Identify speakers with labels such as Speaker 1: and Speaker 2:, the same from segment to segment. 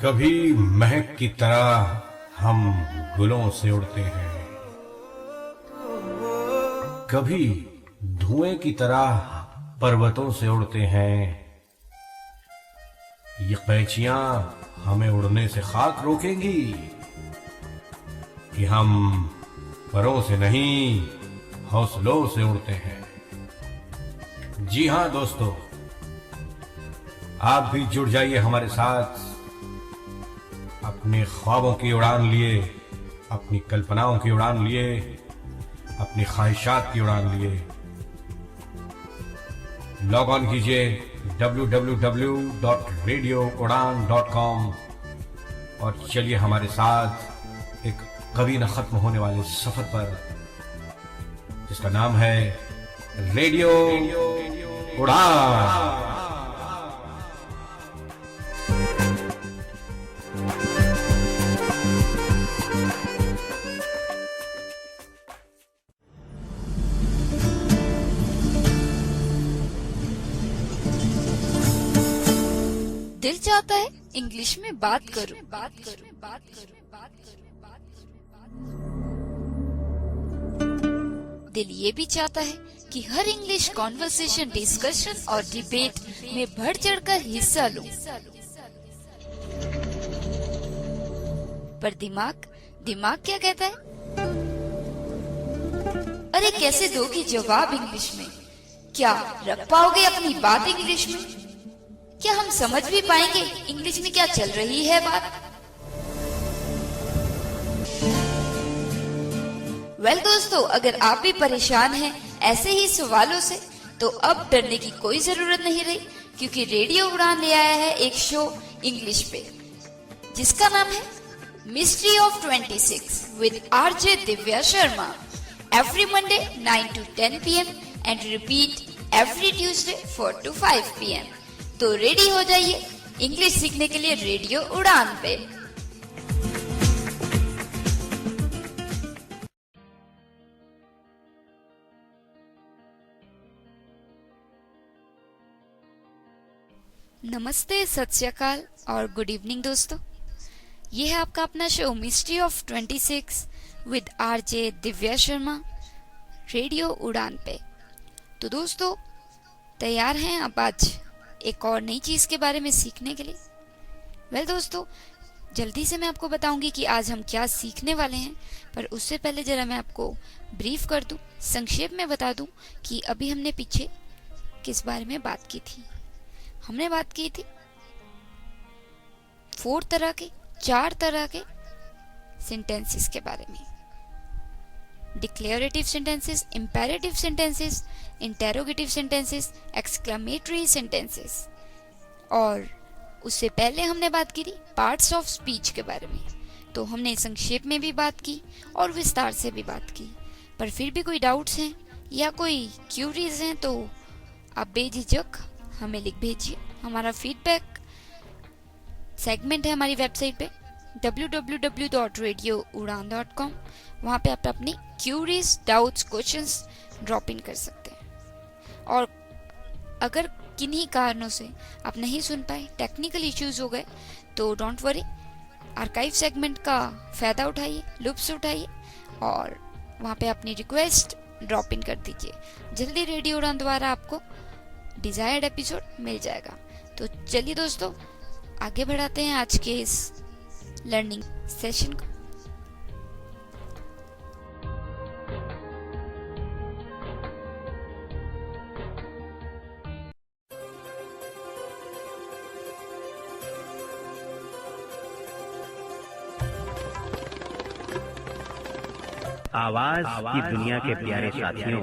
Speaker 1: कभी महक की तरह हम गुलों से उड़ते हैं, कभी धुएं की तरह पर्वतों से उड़ते हैं। ये कैचियां हमें उड़ने से खाक रोकेंगी कि हम परों से नहीं हौसलों से उड़ते हैं। जी हां दोस्तों, आप भी जुड़ जाइए हमारे साथ। अपने ख्वाबों की उड़ान लिए, अपनी कल्पनाओं की उड़ान लिए, अपनी ख्वाहिशात की उड़ान लिए। लॉग ऑन कीजिए www.radioudan.com और चलिए हमारे साथ एक कभी न खत्म होने वाले सफर पर, जिसका नाम है रेडियो उड़ान।
Speaker 2: दिल चाहता है इंग्लिश में बात करूं। दिल ये भी चाहता है कि हर इंग्लिश कॉन्वर्सेशन, डिस्कशन और डिबेट में बढ़ चढ़कर हिस्सा लूं। पर दिमाग क्या कहता है? अरे कैसे दोगी जवाब इंग्लिश में? क्या रख पाओगे अपनी बात इंग्लिश में? क्या हम समझ भी पाएंगे इंग्लिश में क्या चल रही है बात? वेल दोस्तों, अगर आप भी परेशान हैं ऐसे ही सवालों से, तो अब डरने की कोई जरूरत नहीं रही, क्योंकि रेडियो उड़ान ले आया है एक शो इंग्लिश पे, जिसका नाम है mystery of 26 with RJ Divya Sharma. Every Monday 9 to 10 PM and repeat every Tuesday 4 to 5 PM। तो रेडी हो जाइए इंग्लिश सीखने के लिए रेडियो उड़ान पे। नमस्ते, सत श्री अकाल और गुड इवनिंग दोस्तों। ये है आपका अपना show mystery of 26 with RJ Divya Sharma, radio उड़ान पे। तो दोस्तों, तैयार हैं आप आज एक और नई चीज के बारे में सीखने के लिए? वेल दोस्तों, जल्दी से मैं आपको बताऊंगी कि आज हम क्या सीखने वाले हैं, पर उससे पहले जरा मैं आपको ब्रीफ कर दूं, संक्षेप में बता दूं कि अभी हमने पीछे किस बारे में बात की थी। हमने बात की थी 4 तरह के सेंटेंसेस के बारे में। Declarative sentences, imperative sentences, interrogative sentences, exclamatory sentences. और उससे पहले हमने बात की थी पार्ट्स ऑफ स्पीच के बारे में। तो हमने संक्षेप में भी बात की और विस्तार से भी बात की। पर फिर भी कोई डाउट्स हैं या कोई क्यूरीज हैं तो आप बेझिझक हमें लिख भेजिए। हमारा फीडबैक सेगमेंट है हमारी वेबसाइट पे www.radioudan.com। वहाँ पे आप अपनी queries, doubts, questions drop in कर सकते हैं। और अगर किन्हीं कारणों से आप नहीं सुन पाए, टेक्निकल इश्यूज हो गए, तो डोंट वरी, आर्काइव सेगमेंट का फायदा उठाइए, लुत्फ उठाइए और वहाँ पे अपनी रिक्वेस्ट ड्रॉप इन कर दीजिए। जल्दी रेडियो उड़ान द्वारा आपको डिजायर्ड एपिसोड मिल जाएगा। तो चलिए दोस्तों, आगे बढ़ाते हैं आज के इस लर्निंग सेशन को।
Speaker 3: आवाज की दुनिया के प्यारे साथियों,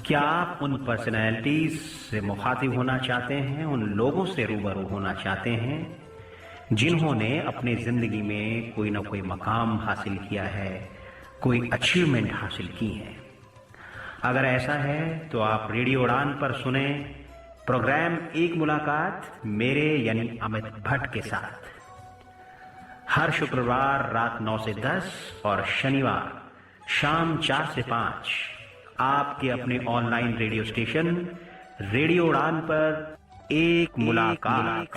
Speaker 3: क्या आप उन पर्सनैलिटीज से मुखातिब होना चाहते हैं, उन लोगों से रूबरू होना चाहते हैं जिन्होंने अपनी जिंदगी में कोई ना कोई मकाम हासिल किया है, कोई अचीवमेंट हासिल की है? अगर ऐसा है तो आप रेडियो उड़ान पर सुने प्रोग्राम एक मुलाकात मेरे यानी अमित भट्ट के साथ, हर शुक्रवार रात 9 से 10 और शनिवार शाम 4 से 5 आपके अपने ऑनलाइन रेडियो स्टेशन रेडियो उड़ान पर एक मुलाकात।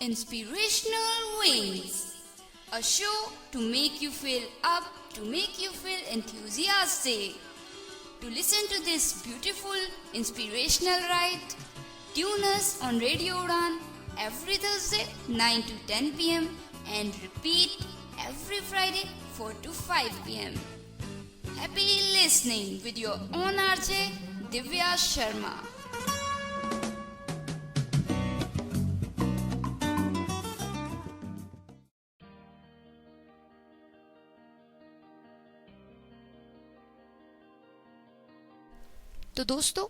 Speaker 2: Inspirational Wings, a show to make you feel up, to make you feel enthusiastic. To listen to this beautiful inspirational ride, tune us on Radio Udan every Thursday 9 to 10 pm and repeat every Friday 4 to 5 pm. Happy listening with your own RJ Divya Sharma. तो दोस्तों,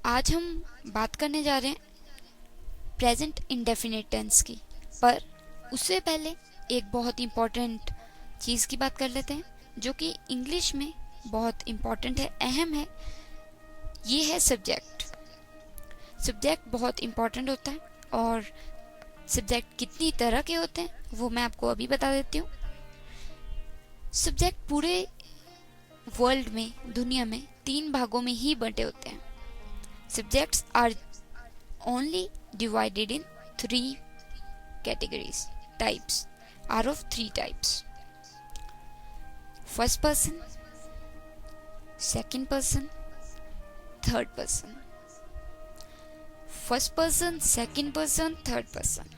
Speaker 2: आज हम बात करने जा रहे हैं present indefinite tense की, पर उससे पहले एक बहुत इम्पॉर्टेंट चीज़ की बात कर लेते हैं जो कि इंग्लिश में बहुत इम्पॉर्टेंट है, अहम है। ये है सब्जेक्ट। सब्जेक्ट बहुत इम्पॉर्टेंट होता है और सब्जेक्ट कितनी तरह के होते हैं वो मैं आपको अभी बता देती हूँ। सब्जेक्ट पूरे वर्ल्ड में, दुनिया में 3 भागों में ही बंटे होते हैं। Subjects are only divided in 3 categories, types are of 3 types. First person, second person, third person. First person, second person, third person.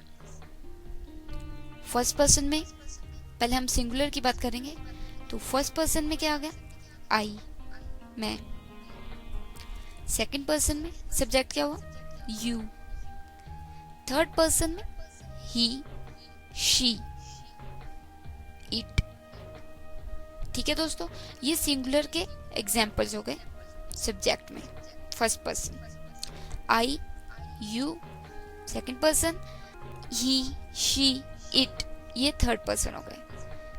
Speaker 2: First person में पहले हम सिंगुलर की बात करेंगे, तो फर्स्ट पर्सन में क्या आ गया? आई, मैं। सेकंड पर्सन में सब्जेक्ट क्या हुआ? यू। थर्ड पर्सन में ही, शी, इट। ठीक है दोस्तों, ये सिंगुलर के एग्जाम्पल्स हो गए सब्जेक्ट में। First person I, you, second person he, she, it, ये थर्ड पर्सन हो गए।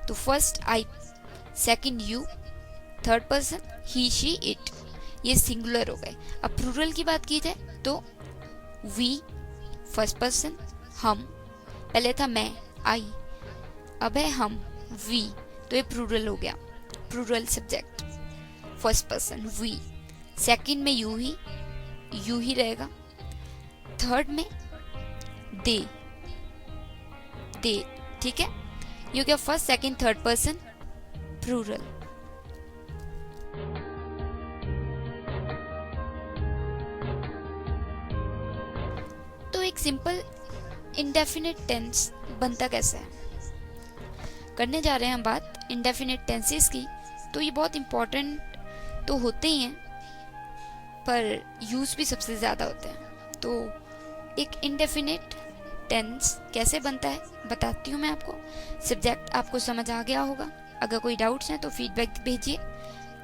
Speaker 2: तो first I, second you, third person he, she, it, ये सिंगुलर हो गए। अब प्लूरल की बात की जाए तो वी, फर्स्ट पर्सन, हम, पहले था मैं, आई, अब है हम, वी, तो ये प्लूरल हो गया, plural subject. First person we, second में यू ही रहेगा। थर्ड में दे, ठीक है। ये हो गया first, second, third person plural. तो एक सिंपल इंडेफिनिट टेंस बनता कैसे है, करने जा रहे हैं हम बात इंडेफिनिट टेंसेस की। तो ये बहुत इंपॉर्टेंट तो होते ही हैं, पर यूज भी सबसे ज़्यादा होते हैं। तो एक इंडेफिनिट टेंस कैसे बनता है बताती हूँ मैं आपको। सब्जेक्ट आपको समझ आ गया होगा, अगर कोई डाउट्स हैं तो फीडबैक भेजिए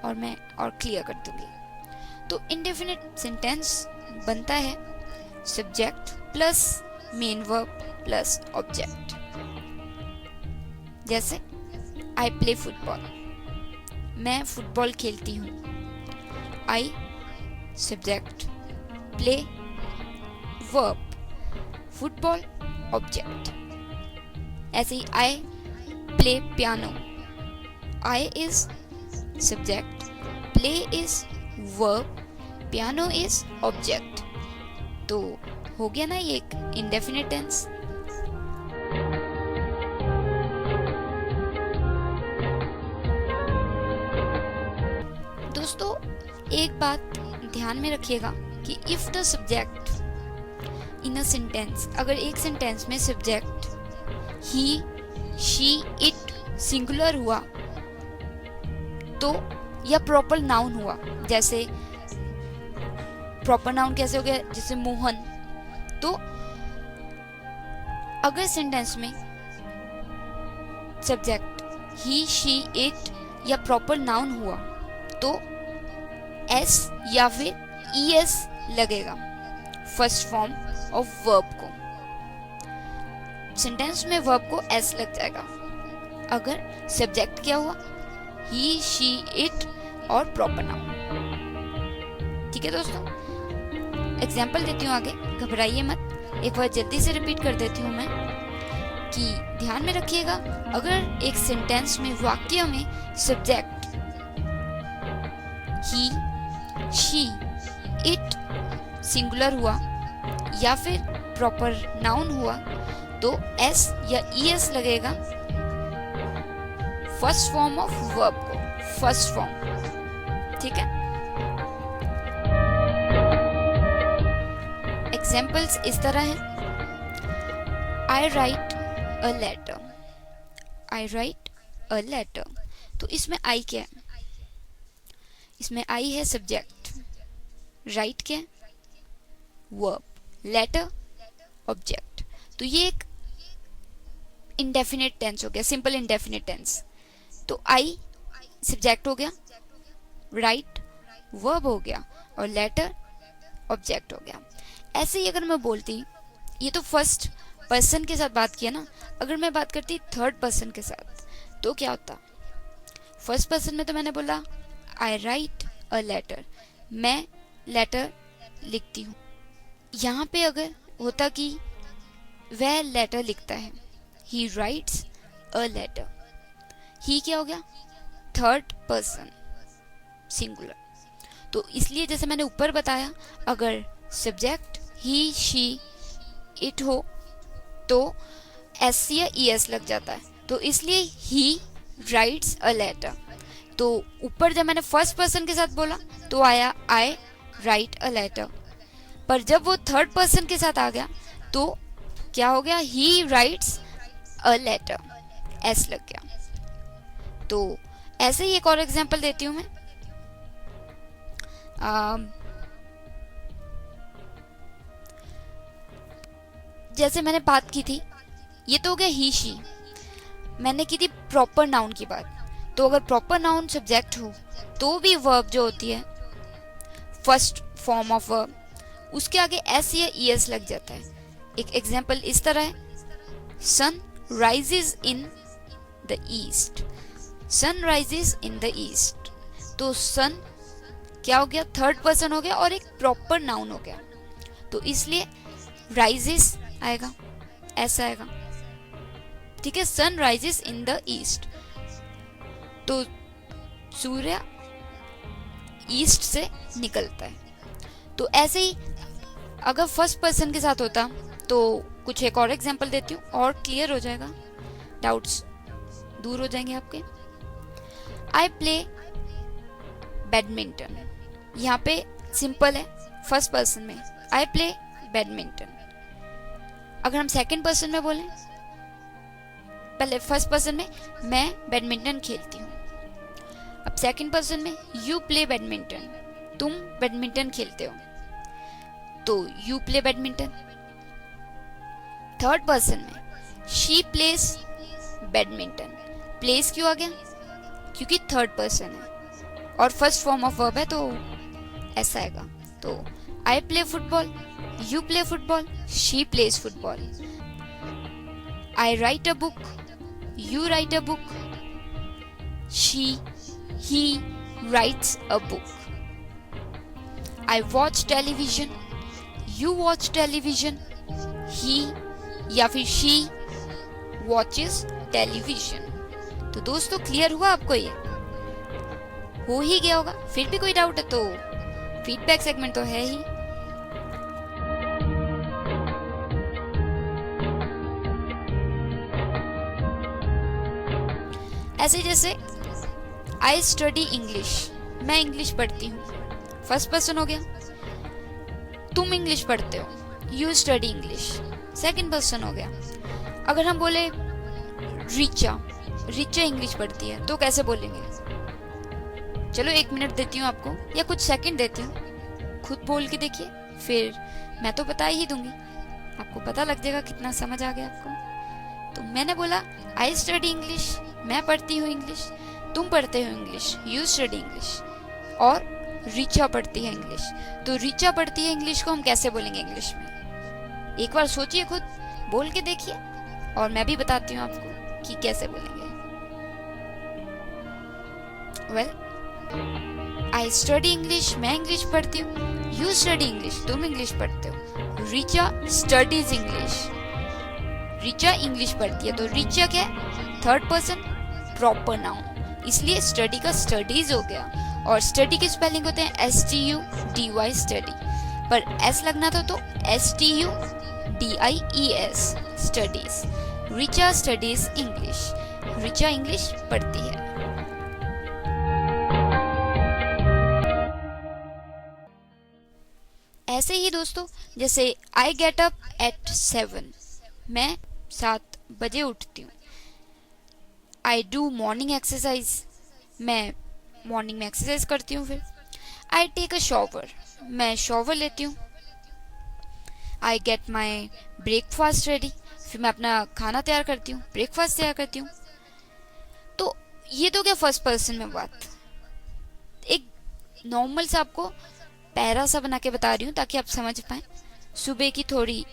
Speaker 2: और मैं और क्लियर कर दूँगी। तो इंडेफिनिट सेंटेंस बनता है subject plus main verb plus object. जैसे आई प्ले फुटबॉल, मैं फुटबॉल खेलती हूँ। I subject, play verb, football object. ऐसे ही I play piano, I is subject, play is verb, piano is object. तो हो गया ना ये एक इंडेफिनिट टेंस। दोस्तों एक बात ध्यान में रखिएगा कि if the subject in a sentence, अगर एक सेंटेंस में subject he, she, it singular हुआ तो, या प्रॉपर नाउन हुआ, जैसे प्रॉपर नाउन कैसे हो गया, जैसे मोहन। तो अगर सेंटेंस में सब्जेक्ट ही, शी, इट या प्रॉपर नाउन हुआ तो एस या फिर ईएस लगेगा फर्स्ट फॉर्म ऑफ वर्ब को। सेंटेंस में वर्ब को एस लग जाएगा अगर सब्जेक्ट क्या हुआ, ही, शी, इट और प्रॉपर नाउन। ठीक है दोस्तों, एग्जाम्पल देती हूँ आगे, घबराइए मत, एक बार जल्दी से रिपीट कर देती हूँ मैं कि ध्यान में रखिएगा। अगर एक सेंटेंस में, वाक्य में subject he, she, it singular हुआ या फिर प्रॉपर नाउन हुआ तो एस या ईएस लगेगा फर्स्ट फॉर्म ऑफ वर्ब को, फर्स्ट फॉर्म। ठीक है, एग्जाम्पल्स इस तरह हैं। I write a letter, I write a letter. तो इसमें आई क्या है? इसमें आई है सब्जेक्ट, राइट क्या है? Verb, letter object. तो ये एक इंडेफिनिट टेंस हो गया, सिंपल इंडेफिनिट टेंस। तो आई सब्जेक्ट हो गया, राइट वर्ब हो गया और लेटर ऑब्जेक्ट हो गया। ऐसे ही अगर मैं बोलती, ये तो फर्स्ट पर्सन के साथ बात किया ना, अगर मैं बात करती थर्ड पर्सन के साथ तो क्या होता? फर्स्ट पर्सन में तो मैंने बोला आई राइट अ लेटर, मैं लेटर लिखती हूँ। यहाँ पे अगर होता कि वह लेटर लिखता है, ही राइट्स अ लेटर, ही क्या हो गया? Third person singular. तो इसलिए जैसे मैंने ऊपर बताया, अगर सब्जेक्ट ही, शी, इट हो तो एस या ईएस लग जाता है, तो इसलिए ही राइट्स अ लेटर। तो ऊपर जब मैंने फर्स्ट पर्सन के साथ बोला तो आया आई राइट अ लेटर, पर जब वो थर्ड पर्सन के साथ आ गया तो क्या हो गया? He writes a letter, S लग गया। तो ऐसे ही एक और एग्जांपल देती हूं मैं। जैसे मैंने बात की थी, ये तो हो गया ही, शी। मैंने की थी प्रॉपर नाउन की बात। तो अगर प्रॉपर नाउन सब्जेक्ट हो तो भी वर्ब जो होती है फर्स्ट फॉर्म ऑफ वर्ब, उसके आगे एस या ईएस लग जाता है। एक एग्जांपल इस तरह है, sun rises in the east, sun rises in the east. तो सन क्या हो गया? थर्ड पर्सन हो गया और एक प्रॉपर नाउन हो गया, तो इसलिए राइजेस आएगा, ऐसा आएगा। ठीक है, sun rises in the east, तो सूर्य ईस्ट से निकलता है। तो ऐसे ही अगर फर्स्ट पर्सन के साथ होता तो कुछ एक और एग्जांपल देती हूँ और क्लियर हो जाएगा, डाउट्स दूर हो जाएंगे आपके। आई प्ले बैडमिंटन, यहाँ पे सिंपल है, फर्स्ट पर्सन में आई प्ले बैडमिंटन। अगर हम सेकंड पर्सन में बोलें, पहले फर्स्ट पर्सन में मैं बैडमिंटन खेलती हूँ, अब सेकंड पर्सन में यू प्ले बैडमिंटन, तुम बैडमिंटन खेलते हो, तो you play badminton. Third person में शी प्लेस बैडमिंटन, प्लेस क्यों आ गया? क्योंकि थर्ड पर्सन है और फर्स्ट फॉर्म ऑफ वर्ब है, तो ऐसा आएगा। तो आई play football, you play football, she place football. I write a book, you write a book, he writes a book. I watch television, you watch television, he या फिर she watches television। तो दोस्तों clear हुआ आपको? ये हो ही गया होगा। फिर भी कोई डाउट है तो फीडबैक सेगमेंट तो है ही। ऐसे जैसे आई स्टडी इंग्लिश, मैं इंग्लिश पढ़ती हूँ, फर्स्ट पर्सन हो गया। तुम इंग्लिश पढ़ते हो, you study English, second person हो गया। अगर हम बोले रिचा, रिचा इंग्लिश पढ़ती है, तो कैसे बोलेंगे? चलो 1 मिनट देती हूँ आपको या कुछ सेकंड देती हूँ, खुद बोल के देखिए, फिर मैं तो बता ही दूंगी, आपको पता लग जाएगा कितना समझ आ गया आपको। तो मैंने बोला आई स्टडी इंग्लिश, मैं पढ़ती हूँ इंग्लिश, तुम पढ़ते हो इंग्लिश, यू स्टडी इंग्लिश, और रिचा पढ़ती है इंग्लिश। तो रिचा पढ़ती है इंग्लिश को हम कैसे बोलेंगे इंग्लिश में? एक बार सोचिए, खुद बोल के देखिए, और मैं भी बताती हूँ आपको कि कैसे बोलेंगे। वेल आई स्टडी इंग्लिश, मैं इंग्लिश पढ़ती हूँ। यू स्टडी इंग्लिश, तुम इंग्लिश पढ़ते हो। Richa studies English, Richa English पढ़ती है। तो रिचा क्या है? थर्ड पर्सन प्रॉपर नाउन, इसलिए स्टडी का स्टडीज हो गया। और स्टडी की स्पेलिंग होते हैं STUDY स्टडी, पर S लगना था तो STUDIES studies. Richa studies English, Richa English पढ़ती है। ऐसे ही दोस्तों, जैसे आई गेट अप एट 7, मैं 7 बजे उठती हूँ। आई डू मॉर्निंग एक्सरसाइज, मैं मॉर्निंग में एक्सरसाइज करती हूँ। फिर आई टेक अ शॉवर, मैं शॉवर लेती हूँ। आई गेट माई ब्रेकफास्ट रेडी, फिर मैं अपना खाना तैयार करती हूँ, ब्रेकफास्ट तैयार करती हूँ। तो ये तो क्या फर्स्ट पर्सन में बात, एक नॉर्मल सा आपको पैरा सा बना के बता रही हूँ ताकि आप समझ पाए। सुबह की थोड़ी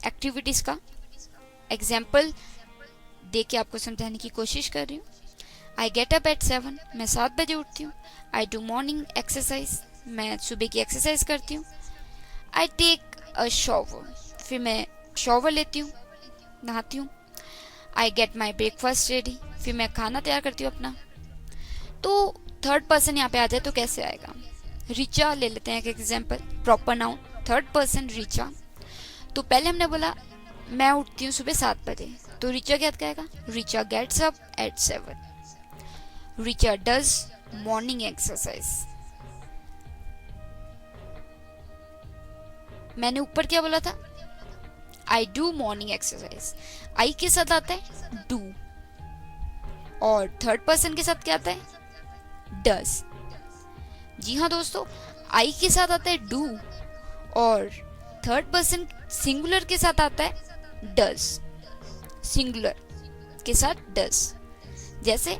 Speaker 2: एक्टिविटीज का एग्जाम्पल दे के आपको समझाने की कोशिश कर रही हूँ। आई गेट अप एट 7, मैं 7 बजे उठती हूँ। आई डू मॉर्निंग एक्सरसाइज, मैं सुबह की एक्सरसाइज करती हूँ। आई टेक अ शॉवर, फिर मैं शॉवर लेती हूँ, नहाती हूँ। आई गेट माई ब्रेकफास्ट रेडी, फिर मैं खाना तैयार करती हूँ अपना। तो थर्ड पर्सन यहाँ पे आ जाए तो कैसे आएगा? रिचा ले लेते हैं एक example, proper noun third person Richa. तो पहले हमने बोला मैं उठती हूँ सुबह 7 बजे, तो रिचा क्या कहेगा? Richa gets up at 7, Richa does morning exercise. मैंने ऊपर क्या बोला था? I do morning exercise, I के साथ आता है डू, और थर्ड पर्सन के साथ क्या आता है? डज। जी हाँ दोस्तों, आई के साथ आता है डू और थर्ड पर्सन सिंगुलर के साथ आता है डज, सिंगुलर के साथ डज। जैसे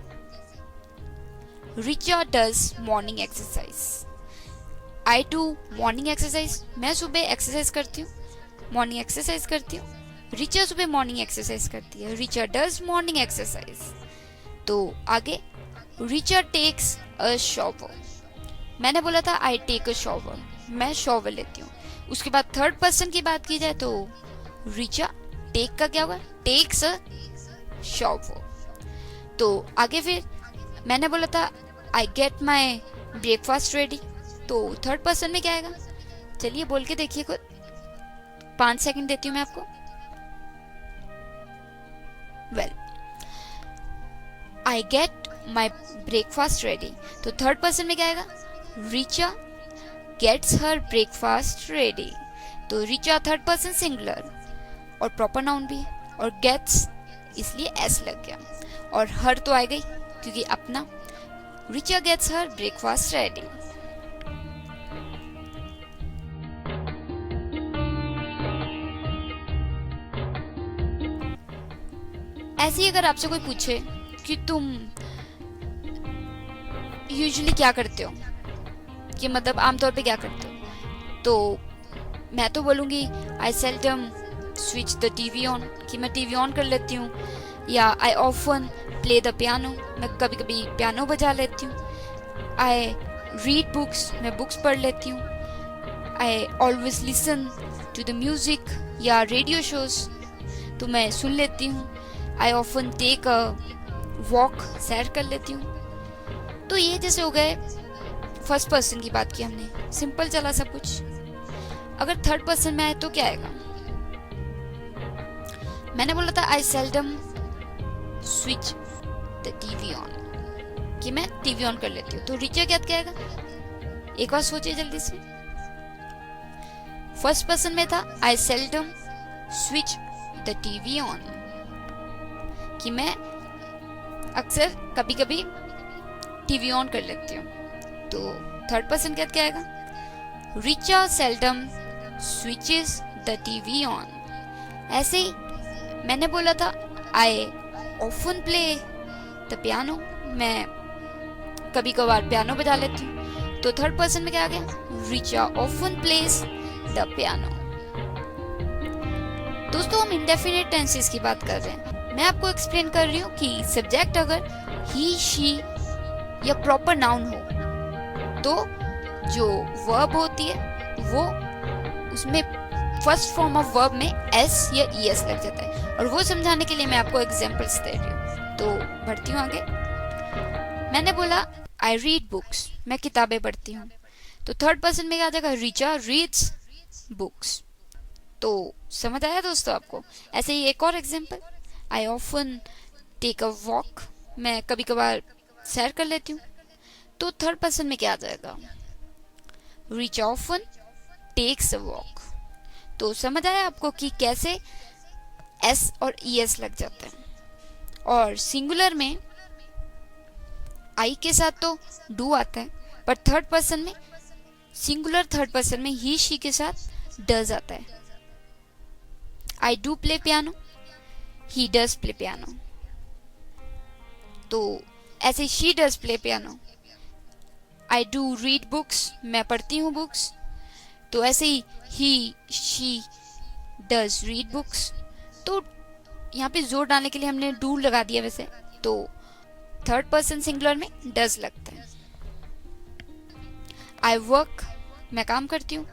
Speaker 2: Richa does morning exercise, I do morning exercise, मैं सुबह एक्सरसाइज करती हूँ, मॉर्निंग एक्सरसाइज करती हूँ। रिचा सुबह मॉर्निंग एक्सरसाइज करती है, रिचा डज मॉर्निंग एक्सरसाइज। तो आगे रिचा टेक्स अ शॉवर, मैंने बोला था आई टेक अ शॉवर, मैं शॉवर लेती हूँ। उसके बाद थर्ड पर्सन की बात की जाए तो रिचा टेक का क्या हुआ? Takes a shower. तो आगे फिर मैंने बोला था I get my breakfast ready, तो थर्ड पर्सन में क्या आएगा? चलिए बोल के देखिए खुद, 5 सेकंड देती हूँ मैं आपको। Well, I get my breakfast ready, तो थर्ड पर्सन में क्या आएगा? Richa gets her breakfast ready. तो रिचा थर्ड पर्सन सिंगुलर और प्रॉपर नाउन भी है, और गेट्स इसलिए एस लग गया, और हर तो आ गई क्योंकि अपना। Richa gets her breakfast ready. ऐसे ही अगर आपसे कोई पूछे कि तुम यूजुअली क्या करते हो, कि मतलब आमतौर पे क्या करते हो, तो मैं तो बोलूँगी I seldom switch the TV on, कि मैं टीवी ऑन कर लेती हूँ, या I often play the piano, मैं कभी कभी पियानो बजा लेती हूँ। आई रीड बुक्स, मैं बुक्स पढ़ लेती हूँ। I always listen to the music या रेडियो शोज, तो मैं सुन लेती हूँ। I often take a walk, सैर कर लेती हूँ। तो ये जैसे हो गए फर्स्ट पर्सन की बात की हमने, सिंपल चला सब कुछ। अगर थर्ड पर्सन में आए तो क्या आएगा? मैंने बोला था I seldom switch the TV on, कि मैं टीवी ऑन कर लेती हूँ। तो रिचा क्या आएगा? एक बार सोचिए जल्दी से। फर्स्ट पर्सन में था I seldom switch the TV on, कि मैं अक्सर कभी कभी टीवी ऑन कर लेती हूँ। तो थर्ड पर्सन क्या आएगा? Richa seldom switches the TV on. ऐसे ही मैंने बोला था आई ऑफन प्ले द पियानो, मैं कभी कभार पियानो बजा लेती हूँ। तो थर्ड पर्सन में क्या आ गया? Richa often place the piano. दोस्तों, हम इंडेफिनिट टेंसेस की बात कर रहे हैं। मैं आपको एक्सप्लेन कर रही हूँ कि सब्जेक्ट अगर ही शी या प्रॉपर नाउन हो तो जो वर्ब होती है वो उसमें फर्स्ट फॉर्म ऑफ वर्ब में एस या ईएस लग जाता है। और वो समझाने के लिए मैं आपको एग्जांपल्स दे रही हूँ। तो बढ़ती हूँ आगे। मैंने बोला आई रीड बुक्स, मैं किताबें पढ़ती हूँ, तो थर्ड पर्सन में क्या आ जाएगा, रिचा रीड्स बुक्स। तो समझ आया दोस्तों आपको। ऐसे ही एक और example, I often take a walk, मैं कभी कभार सैर कर लेती हूँ, तो थर्ड पर्सन में क्या आ जाएगा, Richa often takes a walk. तो समझ आया आपको कि कैसे एस और ईएस लग जाते हैं। और सिंगुलर में आई के साथ तो डू आता है, पर थर्ड पर्सन में, सिंगुलर थर्ड पर्सन में ही शी के साथ डज आता है। आई do play piano, he does play piano. तो ऐसे she does play piano. I do read books, मैं पढ़ती हूँ बुक्स, तो ऐसे ही शी डज रीड बुक्स। तो यहाँ पे जोर डालने के लिए हमने डू लगा दिया वैसे, तो थर्ड पर्सन सिंगुलर में डज लगता है। आई वर्क, मैं काम करती हूँ,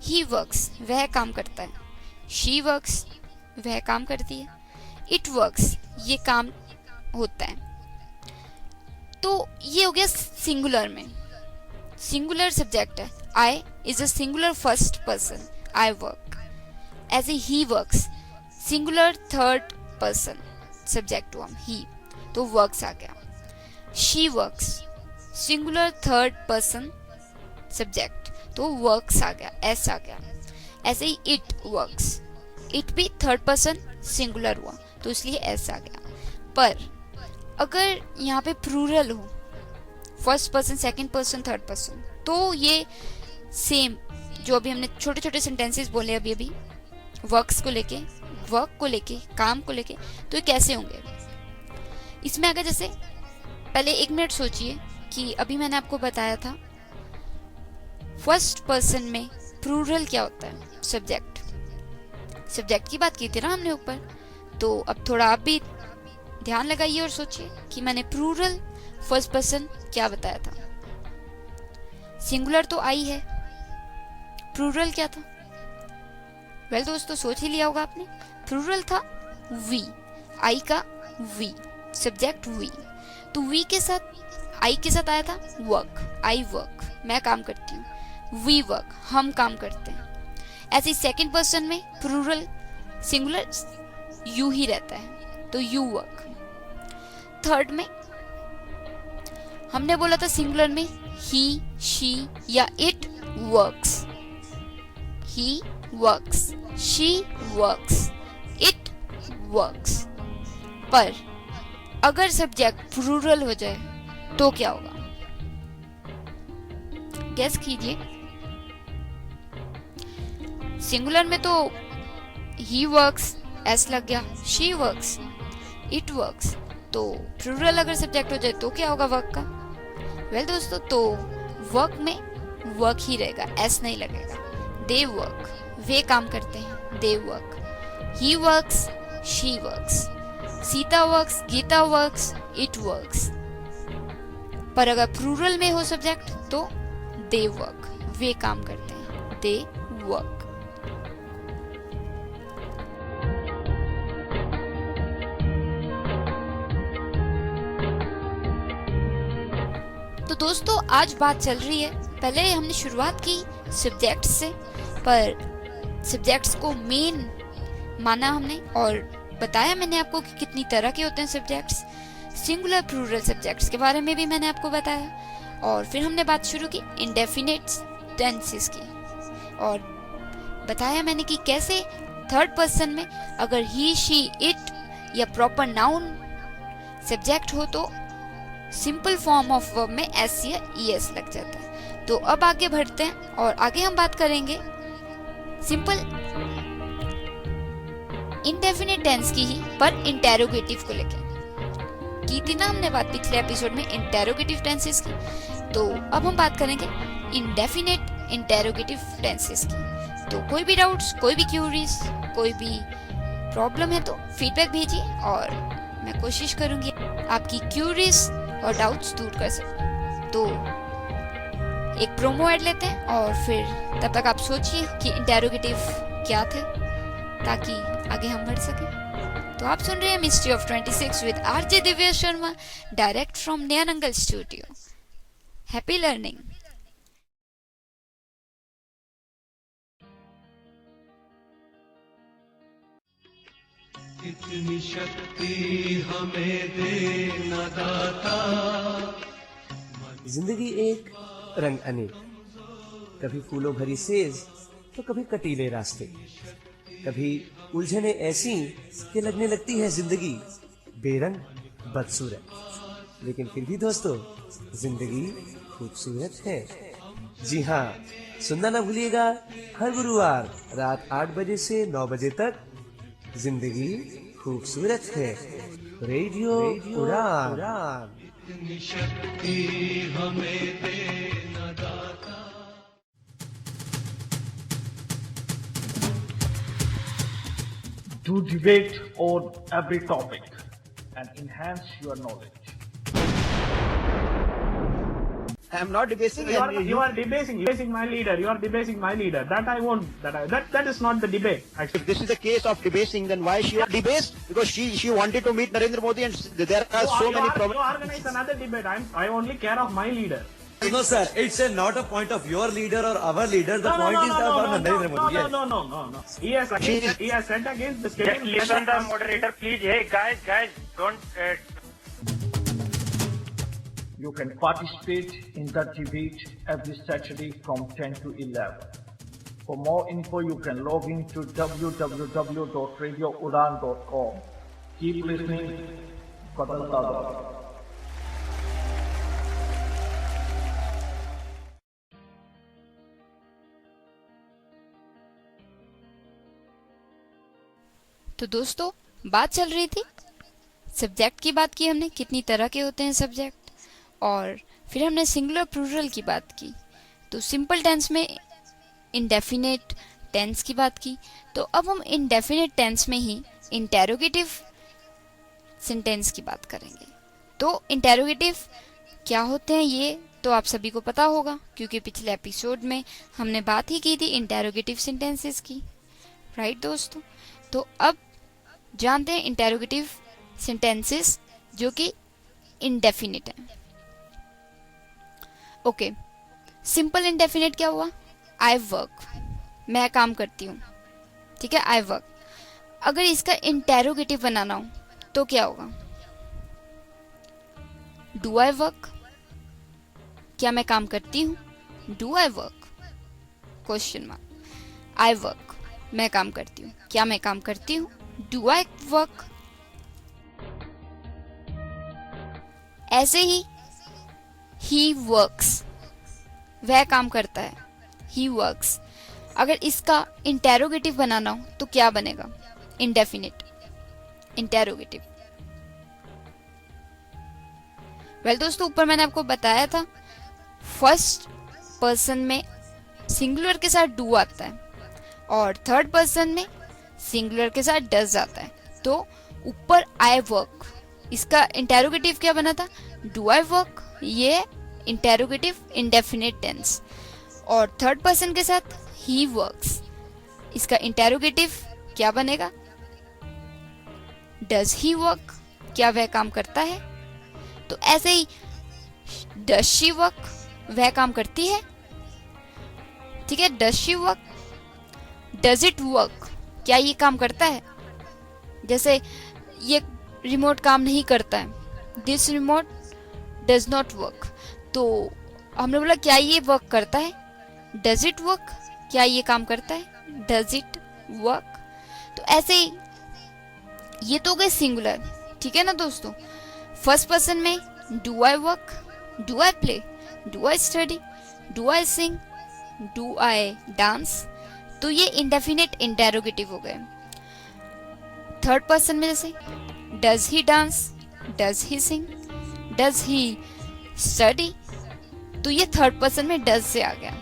Speaker 2: ही वर्क्स, वह काम करता है, शी वर्क्स, वह काम करती है, इट वर्क्स, ये काम होता है। तो ये हो गया सिंगुलर में। सिंगुलर सब्जेक्ट है, I is a singular first person, I work. ऐसे ही works, singular third person subject हुआ ही, तो वर्क्स आ गया। She works, singular third person subject, तो वर्क्स आ गया, एस आ गया। ऐसे ही इट वर्क्स, इट भी थर्ड पर्सन सिंगुलर हुआ, तो इसलिए एस आ गया। पर अगर यहाँ पे प्लूरल हो, first person second person third person, तो ये सेम जो अभी हमने छोटे छोटे सेंटेंसेस बोले अभी वर्क्स को लेके, वर्क को लेके, काम को लेके, तो ये कैसे होंगे। इसमें अगर जैसे पहले 1 मिनट सोचिए कि अभी मैंने आपको बताया था फर्स्ट पर्सन में प्लूरल क्या होता है, सब्जेक्ट। सब्जेक्ट की बात की थी ना हमने ऊपर, तो अब थोड़ा आप भी ध्यान लगाइए और सोचिए कि मैंने प्लूरल फर्स्ट पर्सन क्या बताया था। सिंगुलर तो आई है, प्लूरल क्या था। वेल दोस्तों, सोच ही लिया होगा आपने। प्लूरल था वी, आई का वी, सब्जेक्ट वी। तो वी के साथ आई के साथ आया था वर्क, आई वर्क, मैं काम करती हूँ, वी वर्क, हम काम करते हैं। ऐसे सेकंड पर्सन में प्लूरल सिंगुलर यू ही रहता है, तो यू वर्क। थर्ड में हमने बोला था सिंगुलर में ही, शी या it works, he works, she works, it works. पर अगर सब्जेक्ट प्लूरल हो जाए तो क्या होगा, गेस कीजिए। सिंगुलर में तो ही वर्क्स एस लग गया, शी वर्क्स, इट वर्क्स। तो प्लूरल अगर सब्जेक्ट हो जाए तो क्या होगा वर्क का। वेल दोस्तों, तो वर्क में वर्क ही रहेगा, एस नहीं लगेगा। दे वर्क, वे काम करते हैं, they work. He works, she works. Sita works, Gita works, it works. पर अगर प्लूरल में हो सब्जेक्ट तो दे वर्क, वे काम करते हैं, दे वर्क। तो दोस्तों, आज बात चल रही है, पहले हमने शुरुआत की सब्जेक्ट्स से, पर सब्जेक्ट्स को मेन माना हमने और बताया मैंने आपको कि कितनी तरह के होते हैं सब्जेक्ट्स। सिंगुलर प्लूरल सब्जेक्ट्स के बारे में भी मैंने आपको बताया। और फिर हमने बात शुरू की इंडेफिनिट टेंसेस की, और बताया मैंने कि कैसे थर्ड पर्सन में अगर ही, शी, इट या प्रॉपर नाउन सब्जेक्ट हो तो सिंपल फॉर्म ऑफ वर्ब में एस या ईएस लग जाता है। तो अब आगे बढ़ते हैं और आगे हम बात करेंगे सिंपल इंडेफिनिट टेंस की ही, पर इंटेरोगेटिव को लेके की थी ना हमने बात पिछले एपिसोड में इंटेरोगेटिव टेंसेस की। तो अब हम बात करेंगे इंडेफिनिट इंटेरोगेटिव टेंसेस की। तो कोई भी डाउट्स, कोई भी क्यूरीज, कोई भी प्रॉब्लम है तो फीडबैक भेजिए और मैं कोशिश करूंगी आपकी क्यूरीज और डाउट्स दूर कर सकूं। तो एक प्रोमो ऐड लेते हैं और फिर तब तक आप सोचिए कि इंटेरोगेटिव क्या थे ताकि आगे हम बढ़ सकें। तो आप सुन रहे हैं mystery of 26 with RJ Divya Sharma direct from Nayanangal studio. Happy learning.
Speaker 4: इतनी शक्ति हमें देना दाता।
Speaker 5: जिंदगी एक रंग अनेक, कभी फूलों भरी सेज तो कभी कटीले रास्ते, कभी उलझने ऐसी कि लगने लगती है जिंदगी बेरंग बदसूरत। लेकिन फिर भी दोस्तों जिंदगी खूबसूरत है। जी हाँ, सुनना ना भूलिएगा हर गुरुवार रात 8 बजे से 9 बजे तक जिंदगी खूबसूरत है, रेडियो उड़ान।
Speaker 4: इतनी शक्ति हमें देना दाता।
Speaker 6: Do debate on every topic and enhance your knowledge.
Speaker 7: I am not debasing.
Speaker 6: You are debasing my leader. You are debasing my leader. That I won't. That is not the debate. Actually,
Speaker 7: If this is the case of debasing, then why she debased? Because she wanted to meet Narendra Modi, and there are so many
Speaker 6: you
Speaker 7: problems.
Speaker 6: organize another debate. I only care of my leader.
Speaker 8: No, sir. It's not a point of your leader or our leader. The point is about Narendra Modi. Yes.
Speaker 6: No. He has said against the state.
Speaker 9: Listen the moderator, please. Hey, guys, don't.
Speaker 6: You can participate in that debate every Saturday from 10 to 11. For more info, you can log in to www.radioudan.com. Keep listening. Badalta Dao.
Speaker 2: तो दोस्तों बात चल रही थी subject की, बात की हमने कितनी तरह के होते हैं सब्जेक्ट, और फिर हमने सिंगुलर प्लूरल की बात की। तो सिंपल टेंस में इंडेफिनेट टेंस की बात की। तो अब हम इंडेफिनेट टेंस में ही इंटेरोगेटिव सेंटेंस की बात करेंगे। तो इंटेरोगेटिव क्या होते हैं ये तो आप सभी को पता होगा, क्योंकि पिछले एपिसोड में हमने बात ही की थी इंटेरोगेटिव सेंटेंसेस की, राइट दोस्तों। तो अब जानते हैं इंटेरोगेटिव सेंटेंसेस जो कि इंडेफिनिट हैं। ओके, सिंपल इंडेफिनिट क्या हुआ? आई वर्क, मैं काम करती हूँ, ठीक है, आई वर्क। अगर इसका इंटेरोगेटिव बनाना हो तो क्या होगा? डू आई वर्क, क्या मैं काम करती हूँ? Do I work, question mark. I work, मैं काम करती हूँ, क्या मैं काम करती हूँ? Do I work. ऐसे ही वर्क्स, वह काम करता है, ही वर्क्स। अगर इसका इंटेरोगेटिव बनाना हो तो क्या बनेगा? Indefinite interrogative. वेल दोस्तों, ऊपर मैंने आपको बताया था फर्स्ट पर्सन में सिंगुलर के साथ डू आता है और थर्ड पर्सन में सिंगुलर के साथ डज आता है। तो ऊपर आई वर्क, इसका इंटेरोगेटिव क्या बना था? डू आई वर्क, ये इंटेरोगेटिव इंडेफिनिट टेंस। और थर्ड पर्सन के साथ ही वर्क्स, इसका इंटेरोगेटिव क्या बनेगा? डज ही वर्क, क्या वह काम करता है? तो ऐसे ही डज शी वर्क, वह काम करती है, ठीक है, does she work. Does it work, क्या ये काम करता है? जैसे ये रिमोट काम नहीं करता है, this remote does not work. तो हमने बोला क्या ये वर्क करता है? डज इट वर्क, क्या ये काम करता है? Does it work. तो ऐसे ही ये तो गए सिंगुलर, ठीक है ना दोस्तों। फर्स्ट पर्सन में do I work, do I play, do I study, do I sing, do I dance. तो ये इंडेफिनिट इंटेरोगेटिव हो गए। थर्ड पर्सन में जैसे does he dance, does he sing, does he study, तो ये थर्ड पर्सन में डज से आ गया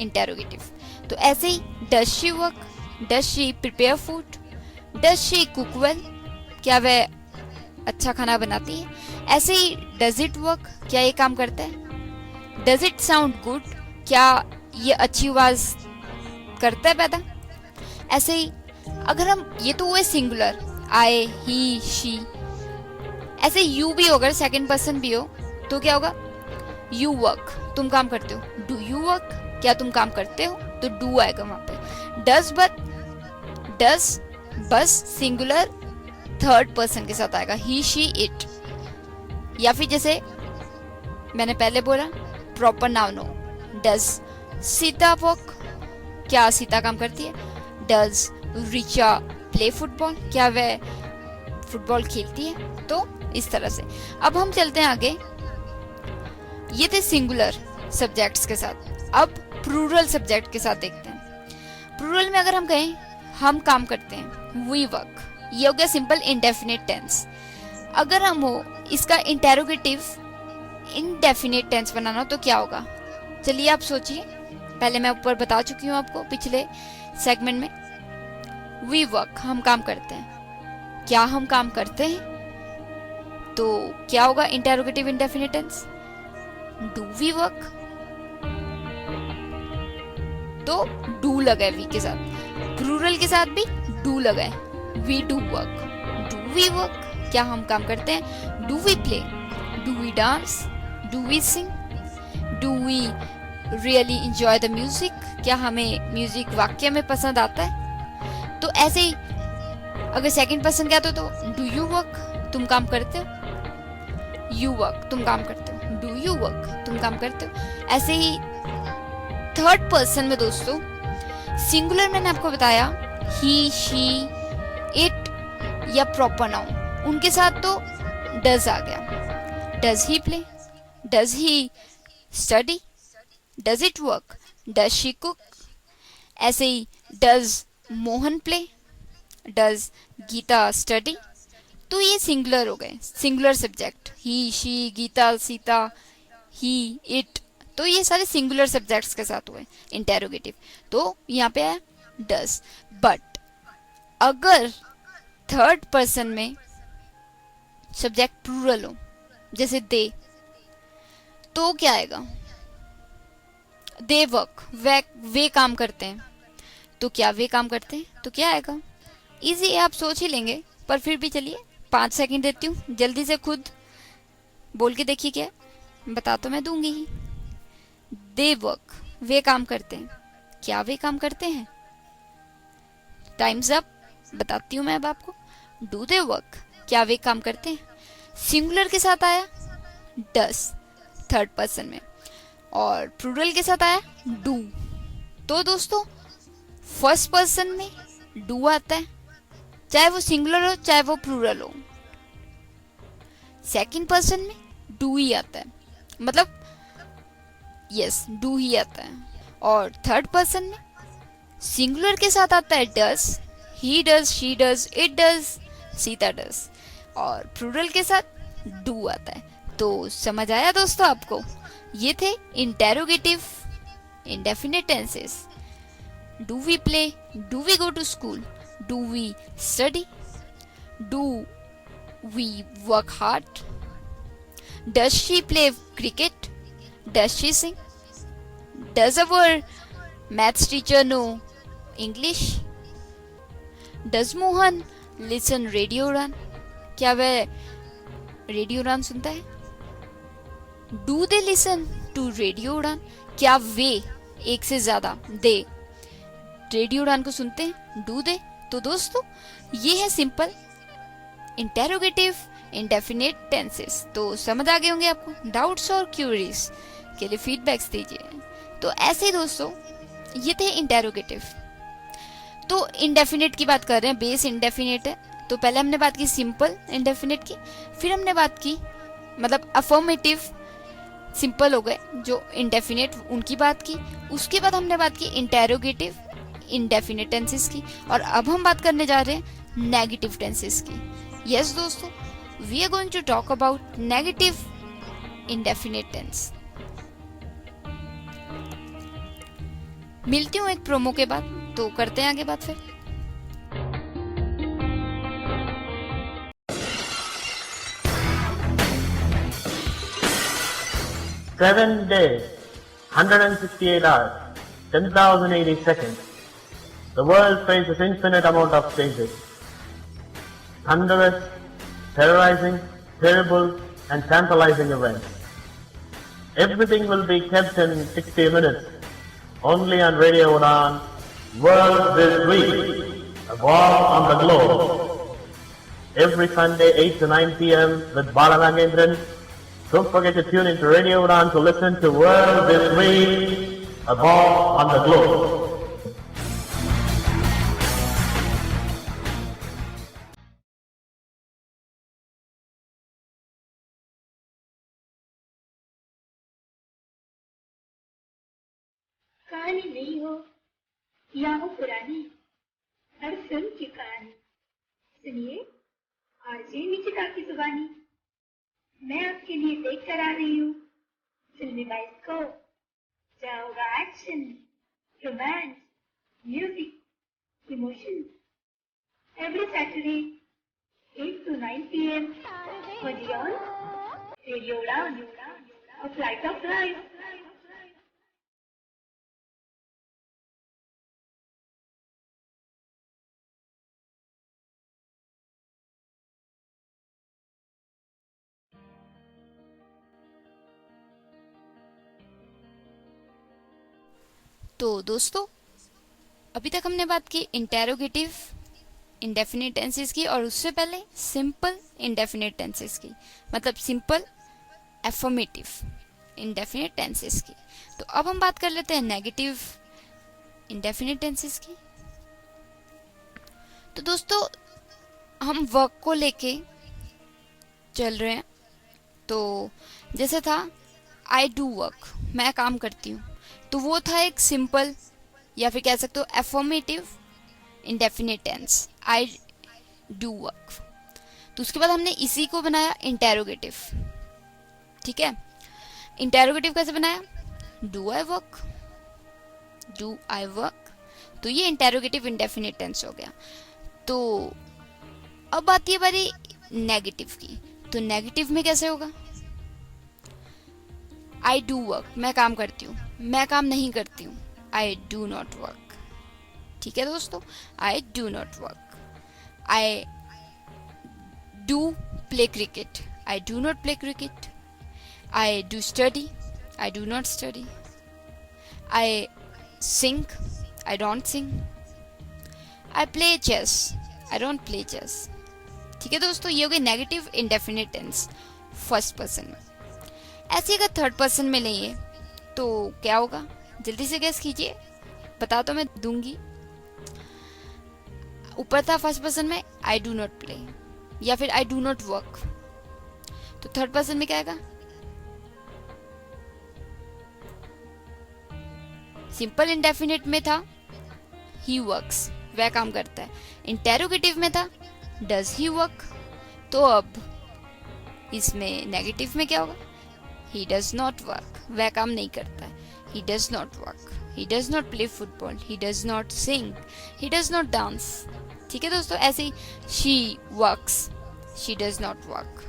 Speaker 2: इंटेरोगेटिव। तो ऐसे ही does she work, does she prepare food, does she cook well, क्या वह अच्छा खाना बनाती है? ऐसे ही डज इट वर्क, क्या ये काम करता है? डज इट साउंड गुड, क्या ये अच्छी आवाज करता है पैदा? ऐसे ही अगर हम, ये तो हुए सिंगुलर, आई, ही, शी, ऐसे यू भी हो, अगर सेकंड पर्सन भी हो तो क्या होगा? यू वर्क, तुम काम करते हो। डू यू वर्क, क्या तुम काम करते हो? तो डू आएगा वहां पे। डज बस सिंगुलर थर्ड पर्सन के साथ आएगा, ही, शी, इट। या फिर जैसे मैंने पहले बोला, प्रॉपर नाउन हो, डज सीता वर्क, क्या सीता काम करती है? डज रिचा प्ले फुटबॉल, क्या वह फुटबॉल खेलती है? तो इस तरह से। अब हम चलते हैं आगे। ये थे सिंगुलर सब्जेक्ट्स के साथ। अब प्लूरल सब्जेक्ट के साथ देखते हैं। प्लूरल में अगर हम कहें हम काम करते हैं, वी वर्क, ये हो गया सिंपल इंडेफिनिट टेंस। अगर हम हो इसका इंटेरोगेटिव इंडेफिनिट टेंस बनाना तो क्या होगा? चलिए आप सोचिए। पहले मैं ऊपर बता चुकी हूँ आपको पिछले सेगमेंट में। वी वर्क, हम काम करते हैं। क्या हम काम करते हैं? तो क्या होगा interrogative indefinite tense? Do we work? तो डू लगा है वी के साथ। प्लूरल के साथ भी डू लगा है, we do work. Do we work, क्या हम काम करते हैं? Do we play? Do we dance? Do we sing? Do we really enjoy the music, क्या हमें म्यूजिक वाक्य में पसंद आता है? तो ऐसे ही अगर सेकंड पर्सन क्या तो डू यू वर्क, तुम काम करते हो? यू वर्क, तुम काम करते हो। डू यू वर्क, तुम काम करते हो। ऐसे ही थर्ड पर्सन में दोस्तों सिंगुलर मैंने आपको बताया, ही, शी, इट या प्रॉपर नाउन, उनके साथ तो डज आ गया। Does he play? Does he study? Does it work? Does she cook? ऐसे ही does Mohan play? Does Geeta study? तो ये सिंगुलर हो गए, singular subject. He, she, Geeta, Sita, he, it, तो ये सारे सिंगुलर सब्जेक्ट्स के साथ हुए इंटेरोगेटिव। तो यहाँ पे है डज। बट अगर थर्ड पर्सन में सब्जेक्ट प्लूरल हो, जैसे दे, तो क्या आएगा? दे वर्क, वे काम करते हैं। तो क्या वे काम करते हैं? तो क्या आएगा? इजी है, आप सोच ही लेंगे, पर फिर भी चलिए 5 सेकंड देती हूँ, जल्दी से खुद बोल के देखिए। क्या बता तो मैं दूंगी ही। दे वर्क, वे काम करते हैं। क्या वे काम करते हैं? टाइम्स अप, बताती हूँ मैं अब आपको। डू दे वर्क, क्या वे काम करते हैं? सिंगुलर के साथ आया डस थर्ड पर्सन में, और प्लूरल के साथ आया डू। तो दोस्तों फर्स्ट पर्सन में डू आता है, चाहे वो सिंगुलर हो चाहे वो प्लूरल हो। सेकंड पर्सन में डू ही आता है, मतलब यस डू ही आता है। और थर्ड पर्सन में सिंगुलर के साथ आता है does, he does, she does, it does, Sita does, और प्लूरल के साथ डू आता है। तो समझ आया दोस्तों आपको? ये थे interrogative indefinite tenses. Do we play? Do we go to school? Do we study? Do we work hard? Does she play cricket? Does she sing? Does our maths teacher know English? Does Mohan listen radio Udaan? क्या वह radio Udaan सुनता है? Do they listen to radio Udaan? क्या वे एक से ज्यादा दे radio उड़ान को सुनते हैं? डू दे? तो दोस्तों ये है सिंपल इंटेरोगेटिव इंडेफिनिट टेंसेस। तो समझ आ गए होंगे आपको। डाउट्स और क्यूरीज के लिए फीडबैक्स दीजिए। तो ऐसे दोस्तों ये थे इंटेरोगेटिव। तो इंडेफिनिट की बात कर रहे हैं, बेस इंडेफिनिट है। तो पहले हमने बात की सिंपल इंडेफिनिट की, फिर हमने बात की मतलब अफर्मेटिव सिंपल हो गए जो इंडेफिनिट, उनकी बात की। उसके बाद हमने बात की इंटेरोगेटिव इंडेफिनिट टेंसेस की, और अब हम बात करने जा रहे हैं नेगेटिव टेंसेस की। यस दोस्तों, we are going to talk about negative indefinite tense. मिलती हूँ एक प्रोमो के बाद, तो करते हैं आगे बात फिर।
Speaker 10: Current day, 168 hours, 10,080 seconds. The world faces infinite amount of changes. Thunderous, terrorizing, terrible, and tantalizing events. Everything will be kept in 60 minutes, only on Radio Udan, World This Week, a war on the globe. Every Sunday, 8 to 9 p.m. with Bala Nagendran. Don't forget to tune into Radio Udan to listen to World This Week, a war on the globe.
Speaker 11: कहानी नहीं हो या हो पुरानी, हर film की कहानी सुनिए RJ Nikita की जुबानी। मैं आपके लिए देख कर आ रही हूँ फिल्मी बाइस्कोप, जहाँ होगा action, romance, music, emotion. Every Saturday 8 to 9 p.m. only on Radio Udan, a flight of life.
Speaker 2: तो दोस्तों, अभी तक हमने बात की इंटेरोगेटिव इंडेफिनिट टेंसेस की, और उससे पहले सिंपल इंडेफिनिट टेंसेस की, मतलब सिंपल एफर्मेटिव इंडेफिनिट टेंसेस की। तो अब हम बात कर लेते हैं नेगेटिव इंडेफिनिट टेंसेस की। तो दोस्तों, हम वर्क को लेके चल रहे हैं। तो जैसे था आई डू वर्क, मैं काम करती हूँ, तो वो था एक सिंपल या फिर कह सकते हो affirmative indefinite tense, I do work. तो उसके बाद हमने इसी को बनाया इंटेरोगेटिव। ठीक है, इंटेरोगेटिव कैसे बनाया? Do I work, do I work. तो ये इंटेरोगेटिव इंडेफिनिट टेंस हो गया। तो अब आती है बारी नेगेटिव की। तो नेगेटिव में कैसे होगा? आई डू वर्क, मैं काम करती हूँ, मैं काम नहीं करती हूँ, आई डू नॉट वर्क। ठीक है दोस्तों, I do not work. I do play cricket, I do not play cricket. I do study, I do not study. I sing, I don't sing. I play chess, I don't play chess. ठीक है दोस्तों, ये हो गई negative indefinite tense first person में। ऐसे अगर third person में लेंगे तो क्या होगा? जल्दी से गेस कीजिए, बता तो मैं दूंगी। ऊपर था फर्स्ट पर्सन में आई डू नॉट प्ले या फिर आई डू नॉट वर्क। तो थर्ड पर्सन में क्या आएगा? सिंपल इंडेफिनिट में था ही वर्क्स, वह काम करता है। इंटेरोगेटिव में था डज ही वर्क। तो अब इसमें नेगेटिव में क्या होगा? ही डज नॉट वर्क, वह काम नहीं करता है। He does not work, he does not play football, he does not sing, he does not dance. ठीक है दोस्तों, ऐसे ही she works, she does not work,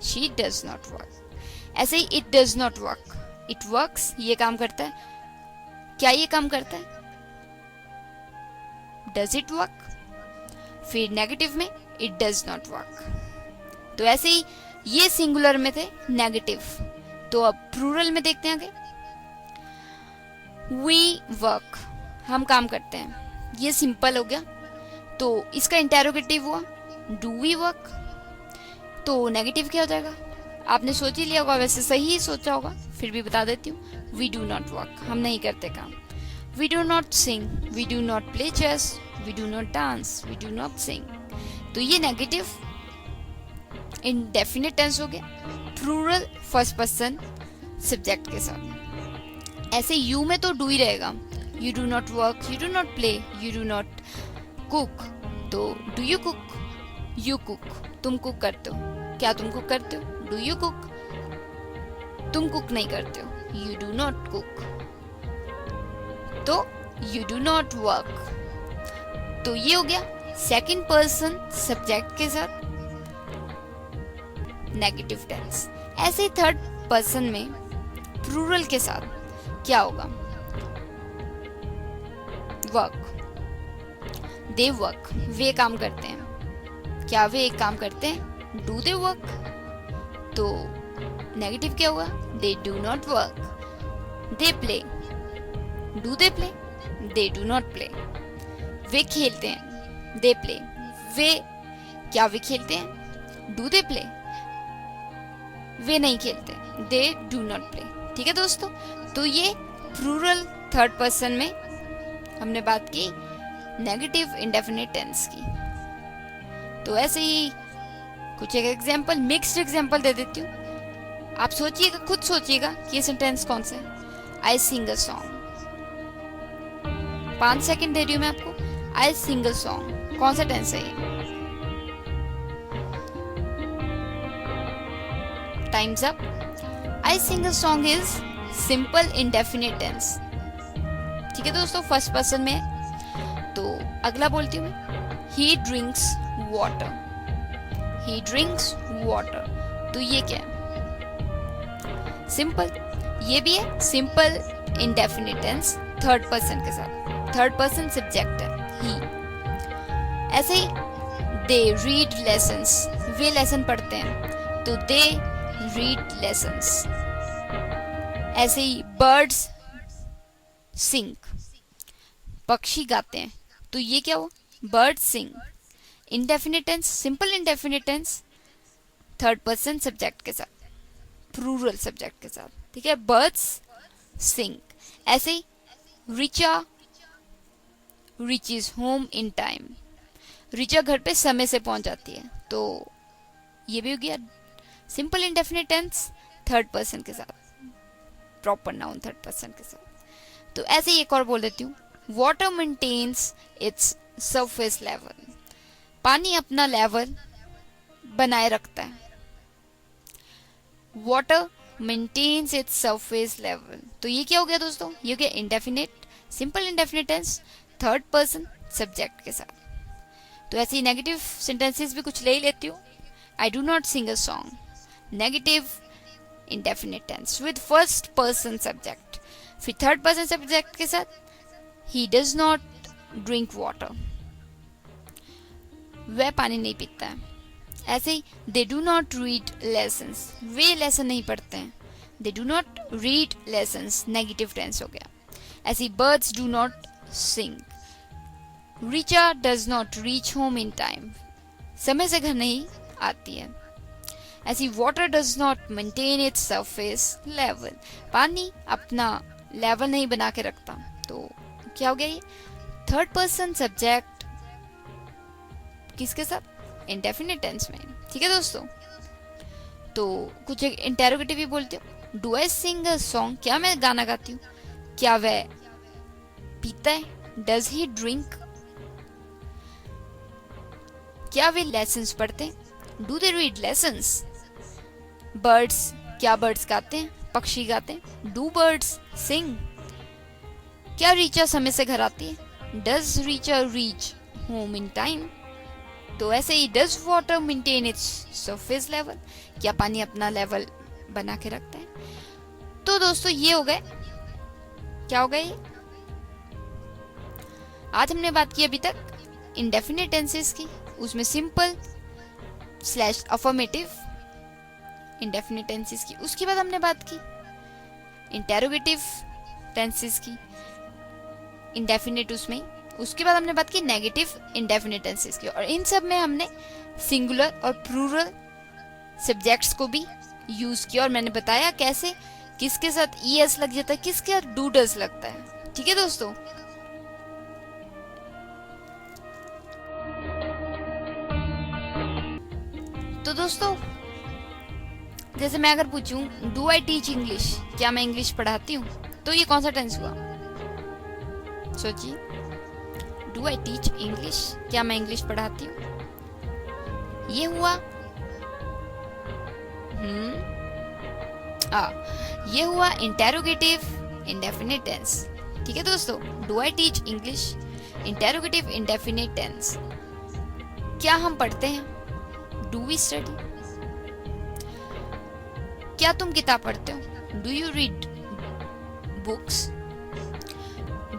Speaker 2: she does not work. ऐसे ही it does not work, it works, ये काम करता है। क्या ये काम करता है? Does it work? फिर नेगेटिव में इट डज नॉट वर्क। तो ऐसे ही ये सिंगुलर में थे नेगेटिव। तो अब प्लूरल में देखते हैं आगे। वी वर्क, हम काम करते हैं, ये सिंपल हो गया। तो इसका इंटेरोगेटिव हुआ डू वी वर्क। तो नेगेटिव क्या हो जाएगा? आपने सोच ही लिया होगा, वैसे सही ही सोचा होगा, फिर भी बता देती हूँ। वी डू नॉट वर्क, हम नहीं करते काम। We do not sing, we do not play chess, we do not dance, we do not sing. तो ये नेगेटिव इंडेफिनिट टेंस हो गया प्लूरल फर्स्ट पर्सन सब्जेक्ट के साथ। ऐसे यू में तो डू ही रहेगा। You do not work, you do not play, you do not cook. तो do you cook? You cook, तुम कुक करते हो। क्या तुम कुक करते हो? Do you cook? तुम कुक नहीं करते हो, यू डू नॉट कुक। तो यू डू नॉट वर्क। तो ये हो गया सेकंड पर्सन सब्जेक्ट के साथ नेगेटिव टेंस। ऐसे ही थर्ड पर्सन में प्लूरल के साथ क्या होगा? वर्क, दे वर्क, वे काम करते हैं। क्या वे एक काम करते हैं? Do they work? तो नेगेटिव क्या होगा? They do not work. They play, do they play? They do not play. वे खेलते हैं, दे प्ले। वे, क्या वे खेलते हैं? Do they play? वे नहीं खेलते, दे डू नॉट प्ले। ठीक है दोस्तों, तो ये प्लूरल थर्ड पर्सन में हमने बात की नेगेटिव इंडेफिनिट टेंस की। तो ऐसे ही कुछ एक एग्जांपल, मिक्स्ड एग्जांपल दे देती हूँ। आप सोचिएगा, खुद सोचिएगा कि ये सेंटेंस कौन सा है। आई सिंग अ सॉन्ग, 5 सेकंड दे रही हूँ मैं आपको। आई सिंग अ सॉन्ग, कौन सा टेंस है ये? Times up. I sing a song is simple indefinite tense. ठीक है दोस्तों, फर्स्ट पर्सन में है। तो अगला बोलती हूँ मैं, he drinks water. He drinks water, तो ये क्या है? सिंपल, ये भी है simple indefinite tense third person के साथ, थर्ड पर्सन सब्जेक्ट है ही। ऐसे ही दे रीड लेसन्स, वे लेसन पढ़ते हैं, तो दे रीड लेसन्स। ऐसे ही बर्ड्स सिंग, पक्षी गाते हैं, तो ये क्या हुआ? Bird sing. Indefinite tense, simple indefinite tense third person subject के साथ, प्लूरल सब्जेक्ट के साथ। ठीक है, बर्ड्स सिंग। ऐसे ही Richa reaches home in time, Richa घर पे समय से पहुंच जाती है, तो ये भी हो गया simple indefinite tense third person के साथ, प्रॉपर नाउन थर्ड पर्सन के साथ। तो ऐसे ही एक और बोल देती हूँ, water maintains its surface level, पानी अपना लेवल बनाए रखता है। Water maintains its surface level, तो ये क्या हो गया दोस्तों? ये हो गया indefinite, simple indefinite tense third person subject के साथ। तो ऐसे ही नेगेटिव सेंटेंसेस भी कुछ ले ही लेती हूँ। I do not sing a song, negative indefinite tense with first person subject. फिर थर्ड पर्सन सब्जेक्ट के साथ, he does not drink water, वह पानी नहीं पीता है। ऐसे ही they do not read lessons, वे लेसन नहीं पढ़ते हैं, they do not read lessons, negative tense हो गया। ऐसे ही birds do not sing, Richa does not reach home in time, समय से घर नहीं आती है। ऐसी water does not maintain its surface level, पानी अपना लेवल नहीं बना के रखता। तो क्या हो गया ये? थर्ड पर्सन सब्जेक्ट किसके साथ? इंडेफिनिट टेंस में। ठीक है दोस्तों, तो कुछ एक इंटेरोगेटिव भी बोलते हो। Do I sing a song, क्या मैं गाना गाती हूँ? क्या वह पीता है? Does he drink? क्या वे लेसन्स पढ़ते हैं? Do they read lessons? Birds, क्या बर्ड्स गाते हैं? पक्षी गाते हैं? डू बर्ड्स सिंग? क्या रीचा समय से घर आती है? Does Richa reach home in time? तो ऐसे ही does water maintain its surface level, क्या पानी अपना लेवल बना के रखता है? तो दोस्तों ये हो गए, क्या हो गए ये? आज हमने बात की अभी तक इंडेफिनिट टेंसेस की, उसमें simple slash affirmative indefinite tenses की। उसके बाद हमने बात की इंटेरोगेटिव टेंसेस की, इंडेफिनिट उसमें। उसके बाद हमने बात की नेगेटिव इंडेफिनिट टेंसेस की, और इन सब में हमने सिंगुलर और प्लूरल सब्जेक्ट्स को भी यूज किया, और मैंने बताया कैसे किसके साथ ईएस लग जाता है, किसके साथ डू डज लगता है। ठीक है दोस्तों, तो दोस्तों जैसे मैं अगर पूछूं डू आई टीच इंग्लिश, क्या मैं इंग्लिश पढ़ाती हूँ, तो ये कौन सा टेंस हुआ? सोचिए, डू आई टीच इंग्लिश, क्या मैं इंग्लिश पढ़ाती हूँ, ये हुआ ये हुआ इंटेरोगेटिव इंडेफिनिट टेंस। ठीक है दोस्तों, do I teach English, interrogative indefinite tense. क्या हम पढ़ते हैं? Do we study? क्या तुम किताब पढ़ते हो? Do you read books?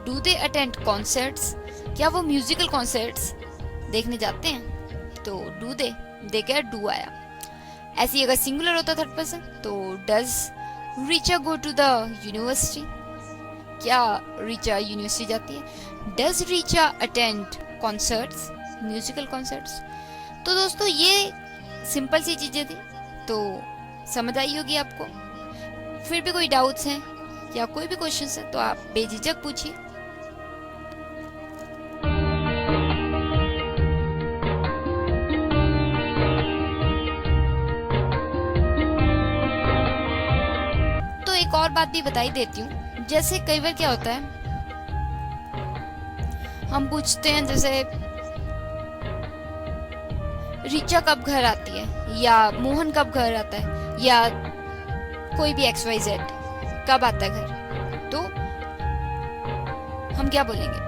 Speaker 2: Do they attend concerts? क्या वो म्यूजिकल कॉन्सर्ट्स देखने जाते हैं? तो डू दे क्या डू आया। ऐसे ही अगर सिंगुलर होता थर्ड पर्सन तो does Richa go to the university? क्या रिचा यूनिवर्सिटी जाती है? Does Richa attend concerts, musical concerts? तो दोस्तों ये सिंपल सी चीजें थी, तो समझ आई होगी आपको। फिर भी कोई डाउट्स हैं या कोई भी क्वेश्चन है तो आप बेझिझक पूछिए। तो एक और बात भी बताई देती हूँ, जैसे कई बार क्या होता है, हम पूछते हैं जैसे रिचा कब घर आती है, या मोहन कब घर आता है, या कोई भी XYZ कब आता है घर, तो हम क्या बोलेंगे?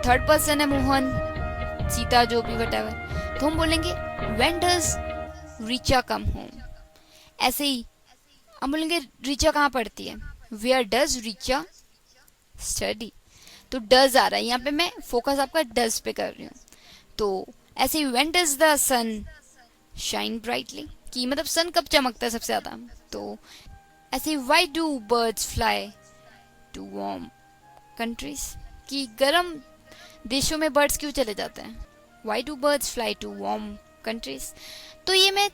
Speaker 2: थर्ड पर्सन है मोहन, सीता, जो भी व्हाटएवर, तो हम बोलेंगे when does Richa come home. ऐसे ही हम बोलेंगे रिचा कहाँ पढ़ती है, वेयर डज रिचा स्टडी। तो डज आ रहा है यहाँ पे, मैं फोकस आपका डज पे कर रही हूँ। तो ऐसे ही when does the sun shine brightly, कि मतलब सन कब चमकता है सबसे ज्यादा। तो ऐसे ही why do birds fly to warm countries, कि गर्म देशों में बर्ड्स क्यों चले जाते हैं, why do birds fly to warm countries. तो ये मैं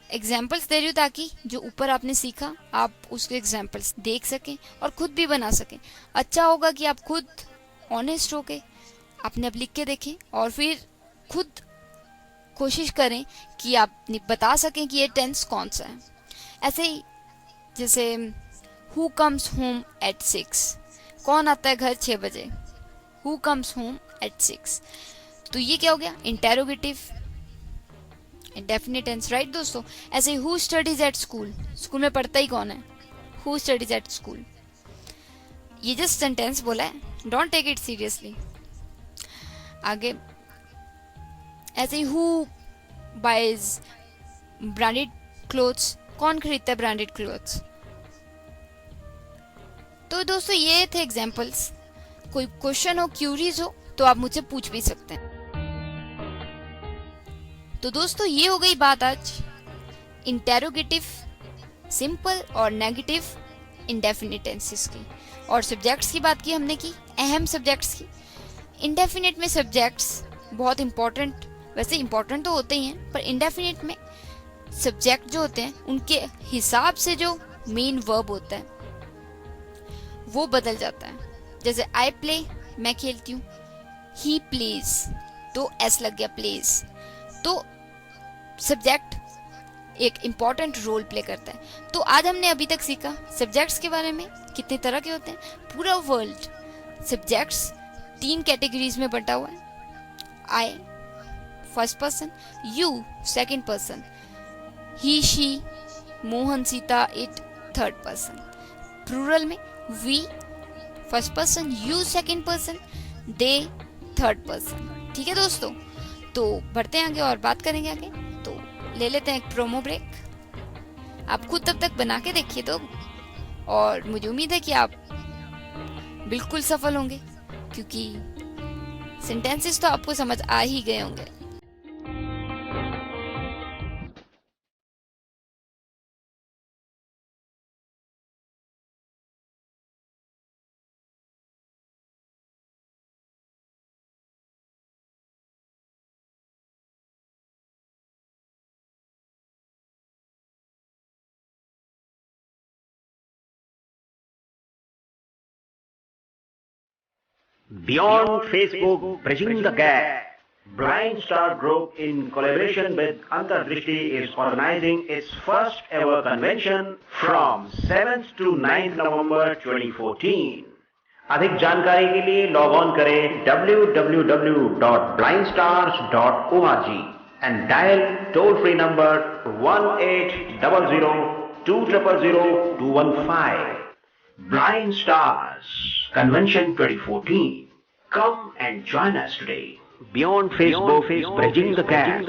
Speaker 2: एग्जाम्पल्स दे रही हूँ ताकि जो ऊपर आपने सीखा आप उसके एग्जाम्पल्स देख सकें और खुद भी बना सकें। अच्छा होगा कि आप खुद ऑनेस्ट होके अपने आप लिख के देखें और फिर खुद कोशिश करें कि आप बता सकें कि ये टेंस कौन सा है। ऐसे ही जैसे हु कम्स होम एट 6, कौन आता है घर 6 बजे, हु कम्स होम एट 6। तो ये क्या हो गया? इंटेरोगेटिव इंडेफिनिट टेंस, राइट दोस्तों। ऐसे who studies at school, school में पढ़ता ही कौन है, हु स्टडीज एट स्कूल। ये जस्ट सेंटेंस बोला है, डोंट टेक इट सीरियसली। आगे ऐसे ही हु बाइज ब्रांडेड क्लोथ्स, कौन खरीदता है ब्रांडेड क्लोथ्स। तो दोस्तों ये थे एग्जांपल्स। कोई क्वेश्चन हो, क्यूरीज हो तो आप मुझसे पूछ भी सकते हैं। तो दोस्तों ये हो गई बात आज इंटेरोगेटिव सिंपल और नेगेटिव इंडेफिनिट टेंसेस की, और सब्जेक्ट्स की बात की हमने, की अहम सब्जेक्ट्स की। इंडेफिनिट में सब्जेक्ट्स बहुत इंपॉर्टेंट, वैसे इंपॉर्टेंट तो होते ही हैं, पर इंडेफिनिट में सब्जेक्ट जो होते हैं उनके हिसाब से जो मेन वर्ब होता है वो बदल जाता है। जैसे आई प्ले, मैं खेलती हूँ, ही प्लेज, तो एस लग गया प्लेज। तो सब्जेक्ट एक इंपॉर्टेंट रोल प्ले करता है। तो आज हमने अभी तक सीखा सब्जेक्ट्स के बारे में, कितने तरह के होते हैं। पूरा वर्ल्ड सब्जेक्ट्स 3 कैटेगरीज में बंटा हुआ है। I first person, you second person, he she Mohan Sita it third person. Plural में we first person, you second person, they third person. ठीक है दोस्तों, तो बढ़ते हैं आगे और बात करेंगे आगे। तो ले लेते हैं एक प्रोमो ब्रेक। आप खुद तब तक बना के देखिए तो, और मुझे उम्मीद है कि आप बिल्कुल सफल होंगे, क्योंकि सेंटेंसेस तो आपको समझ आ ही गए होंगे।
Speaker 3: Beyond Facebook, Bridging the Gap, Blind Star Group in collaboration with Antardrishti is organizing its first ever convention from 7th to 9th November 2014. अधिक जानकारी के लिए लॉग ऑन करें www.blindstars.org and dial toll free number 1800-200-215. Blind Stars Convention 2014. Come and join us today. Beyond Facebook, Bridging the Gap.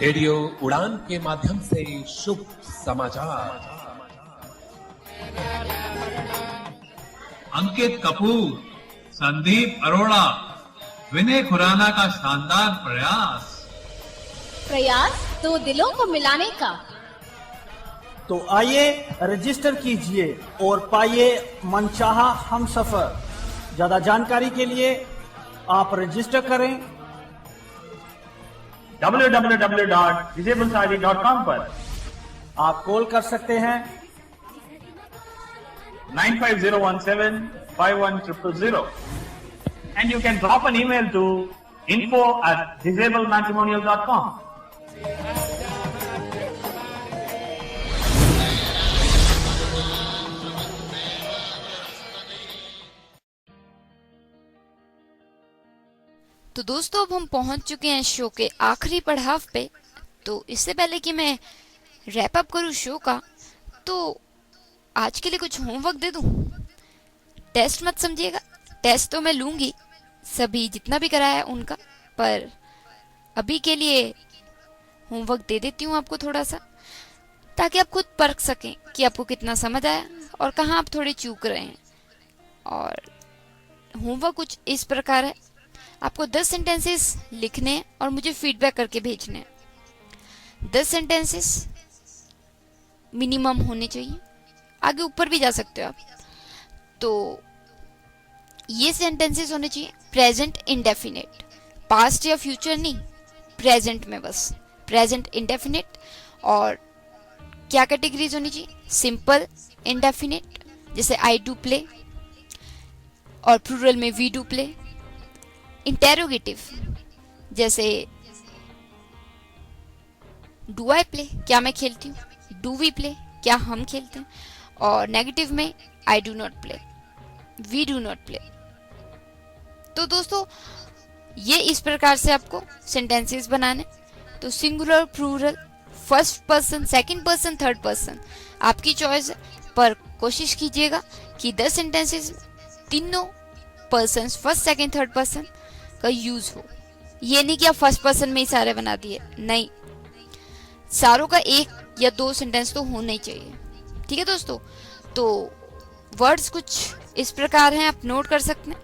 Speaker 12: Radio उड़ान के माध्यम से शुभ समाचार।
Speaker 13: अंकित कपूर, संदीप अरोड़ा, विनय खुराना का शानदार
Speaker 14: प्रयास दो दिलों को मिलाने का।
Speaker 6: तो आइए रजिस्टर कीजिए और पाइए मनचाहा हमसफर। ज्यादा जानकारी के लिए आप रजिस्टर करें
Speaker 10: www.disablesaadi.com पर।
Speaker 6: आप कॉल कर सकते हैं
Speaker 10: 950175100 and you can drop an email to info@disablematrimonial.com.
Speaker 2: तो दोस्तों अब हम पहुंच चुके हैं शो के आखिरी पड़ाव पे। तो इससे पहले कि मैं रैप अप करूं शो का, तो आज के लिए कुछ होमवर्क दे दूं। टेस्ट मत समझिएगा, टेस्ट तो मैं लूंगी सभी जितना भी कराया है उनका, पर अभी के लिए होमवर्क दे देती हूँ आपको थोड़ा सा, ताकि आप खुद परख सकें कि आपको कितना समझ आया और कहाँ आप थोड़े चूक रहे हैं। और होमवर्क कुछ इस प्रकार है, आपको 10 सेंटेंसेस लिखने हैं और मुझे फीडबैक करके भेजने हैं। 10 सेंटेंसेस मिनिमम होने चाहिए, आगे ऊपर भी जा सकते हो आप। तो ये सेंटेंसेस होने चाहिए प्रेजेंट इंडेफिनिट, पास्ट या फ्यूचर नहीं, प्रेजेंट में बस प्रेजेंट इंडेफिनिट। और क्या कैटेगरीज होनी चाहिए? सिंपल इंडेफिनिट जैसे आई डू प्ले, और प्लूरल में वी डू प्ले। इंटेरोगेटिव जैसे डू आई प्ले, क्या मैं खेलती हूँ, डू वी प्ले, क्या हम खेलते हैं। और नेगेटिव में I do not play, we do not play. तो दोस्तों ये इस प्रकार से आपको सेंटेंसेस बनाने। तो singular, plural, first person, second person, third person आपकी चॉइस है, पर कोशिश कीजिएगा कि 10 सेंटेंसेस तीनों persons first, second, third person का यूज हो। ये नहीं कि आप फर्स्ट पर्सन में ही सारे बना दिए, नहीं, सारों का 1 या 2 सेंटेंस तो होना ही चाहिए। ठीक है दोस्तों, तो वर्ड्स कुछ इस प्रकार हैं, आप नोट कर सकते हैं।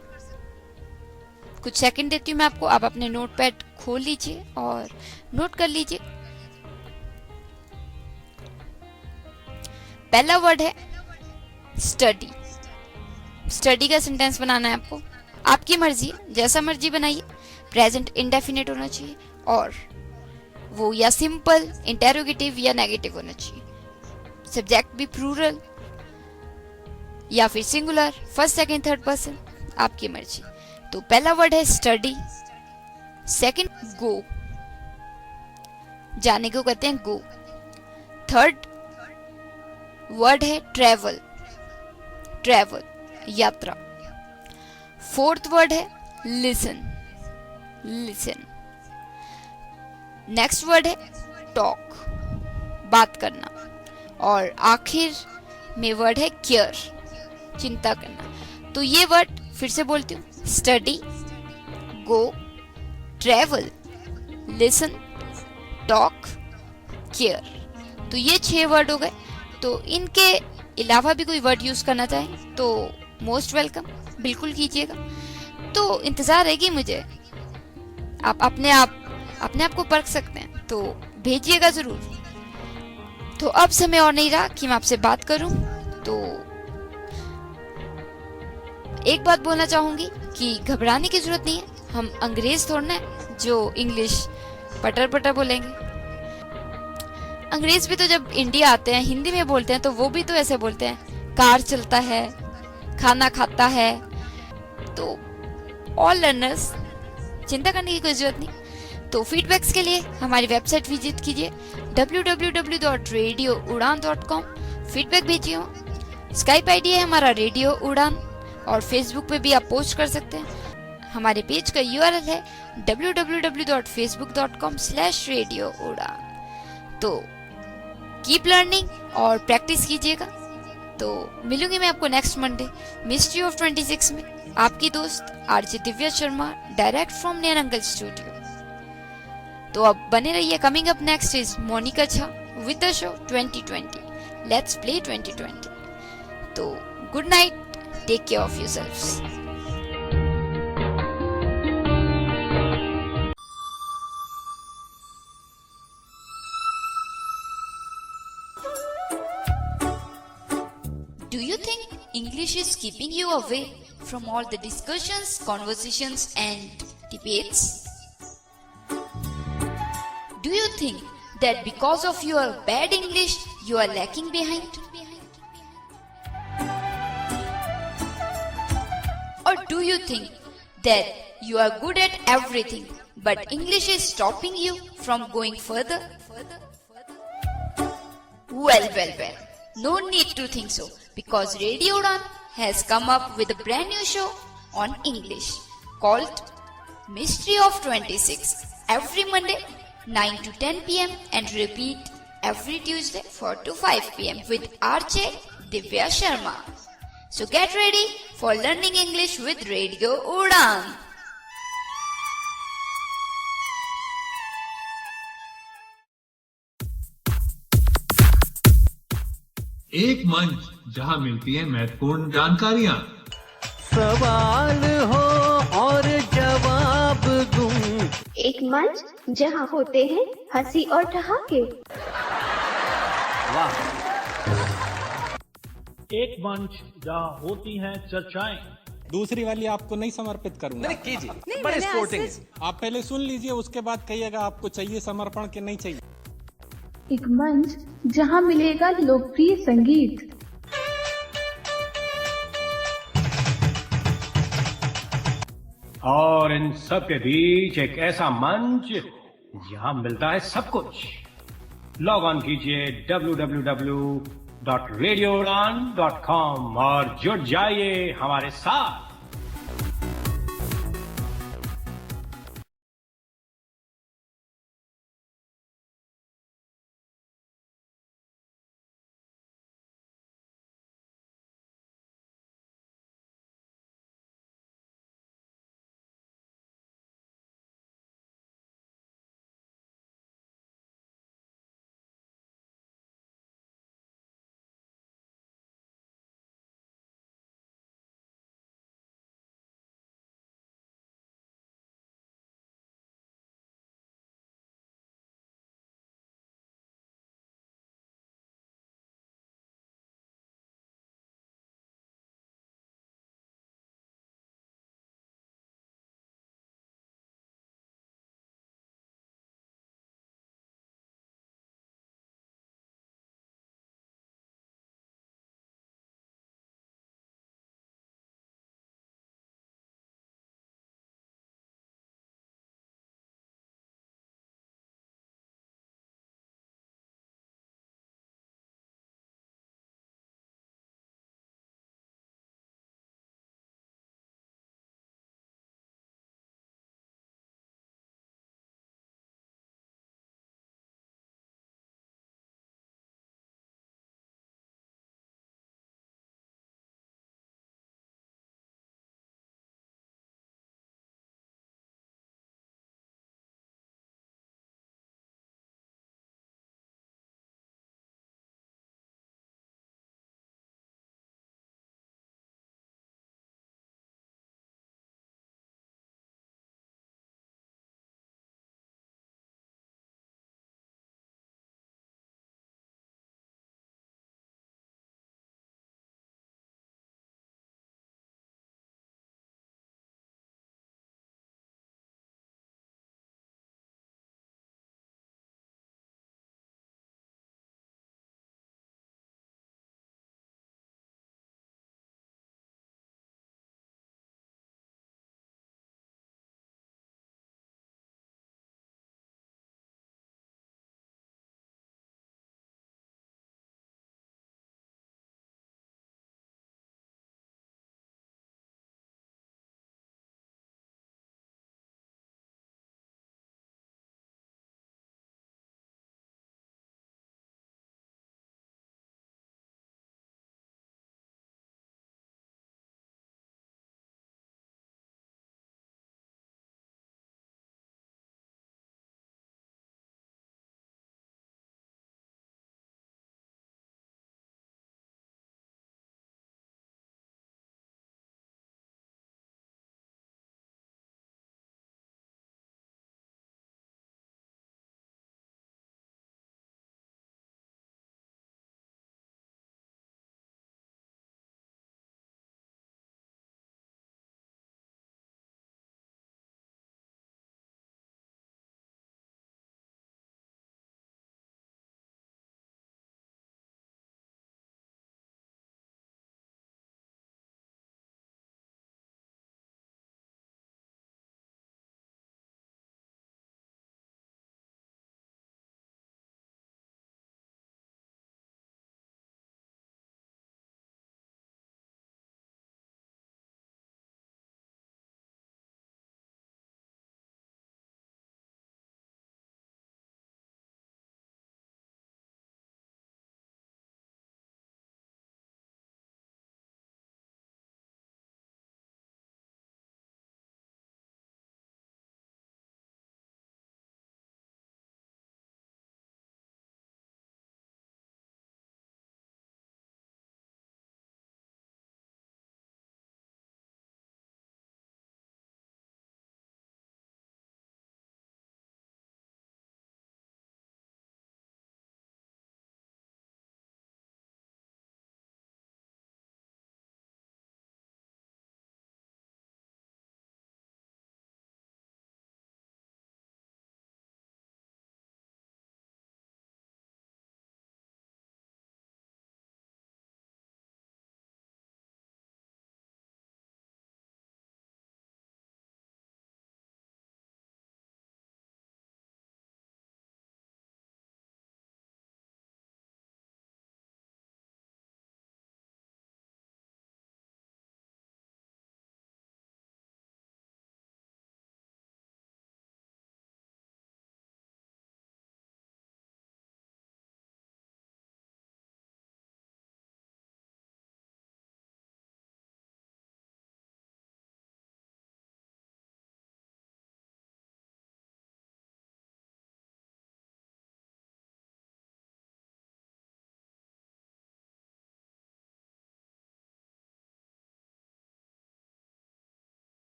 Speaker 2: कुछ सेकंड देती हूँ मैं आपको, आप अपने नोटपैड खोल लीजिए और नोट कर लीजिए। पहला वर्ड है स्टडी। स्टडी का सेंटेंस बनाना है आपको, आपकी मर्जी है, जैसा मर्जी बनाइए। प्रेजेंट इंडेफिनिट होना चाहिए और वो या सिंपल, इंटेरोगेटिव या नेगेटिव होना चाहिए। सब्जेक्ट भी प्लूरल या फिर singular, first, second, third person, आपकी मर्जी। तो पहला वर्ड है स्टडी। सेकंड गो, जाने को कहते हैं गो। थर्ड वर्ड है ट्रेवल, ट्रेवल, यात्रा। फोर्थ वर्ड है लिसन, लिसन। नेक्स्ट वर्ड है टॉक, बात करना। और आखिर में वर्ड है केयर, चिंता करना। तो ये वर्ड फिर से बोलती हूँ, स्टडी, गो, ट्रेवल, लिसन, टॉक, केयर। तो ये 6 वर्ड हो गए। तो इनके अलावा भी कोई वर्ड यूज करना चाहे तो मोस्ट वेलकम, बिल्कुल कीजिएगा। तो इंतजार रहेगी मुझे, आप अपने आप को परख सकते हैं, तो भेजिएगा जरूर। तो अब समय और नहीं रहा कि मैं आपसे बात करूं। तो एक बात बोलना चाहूंगी कि घबराने की जरूरत नहीं है, हम अंग्रेज थोड़ना है जो इंग्लिश पटर पटर बोलेंगे। अंग्रेज भी तो जब इंडिया आते हैं हिंदी में बोलते हैं, तो वो भी तो ऐसे बोलते हैं, कार चलता है, खाना खाता है। तो ऑल लर्नर्स, चिंता करने की कोई जरूरत नहीं। तो फीडबैक्स के लिए हमारी वेबसाइट विजिट कीजिए www.radioudan.com। फीडबैक भेजिए। स्काइप आईडी है हमारा रेडियो उड़ान, और फेसबुक पे भी आप पोस्ट कर सकते हैं। हमारे पेज का URL है www.facebook.com/radioudan। तो कीप लर्निंग और प्रैक्टिस कीजिएगा। तो मिलूंगी मैं आपको नेक्स्ट मंडे मिस्ट्री ऑफ 26 में, आपकी दोस्त RJ Divya Sharma, direct from नेरंगल स्टूडियो। तो अब बने रहिए. Coming up next is Monica Jha with the show 2020. Let's play 2020. तो good night, take care of yourselves. Do you think English is keeping you away from all the discussions, conversations and debates? Do you think that because of your bad English, you are lacking behind? Or do you think that you are good at everything, but English is stopping you from going further? Well. No need to think so, because Radio Udan has come up with a brand new show on English called Mystery of 26 every Monday 9 to 10 pm and repeat every Tuesday 4 to 5 pm with RJ Divya Sharma. So get ready for learning English with Radio Udan.
Speaker 13: एक मंच जहां मिलती है महत्वपूर्ण जानकारियां.
Speaker 15: सवाल हो और जवाब दूं.
Speaker 11: एक मंच जहां होते हैं हंसी और ठहाके.
Speaker 6: वाह. एक मंच जहां होती हैं चर्चाएं.
Speaker 16: दूसरी वाली आपको नहीं समर्पित करूंगा.
Speaker 8: नहीं कीजिए, बड़े स्पोर्टिंग.
Speaker 16: आप पहले सुन लीजिए, उसके बाद कहिएगा आपको चाहिए समर्पण कि नहीं चाहिए.
Speaker 17: एक मंच जहां मिलेगा लोकप्रिय संगीत.
Speaker 1: और इन सब के बीच एक ऐसा मंच जहां मिलता है सब कुछ. लॉग ऑन कीजिए www.radioudan.com और जुड़ जाइए हमारे साथ.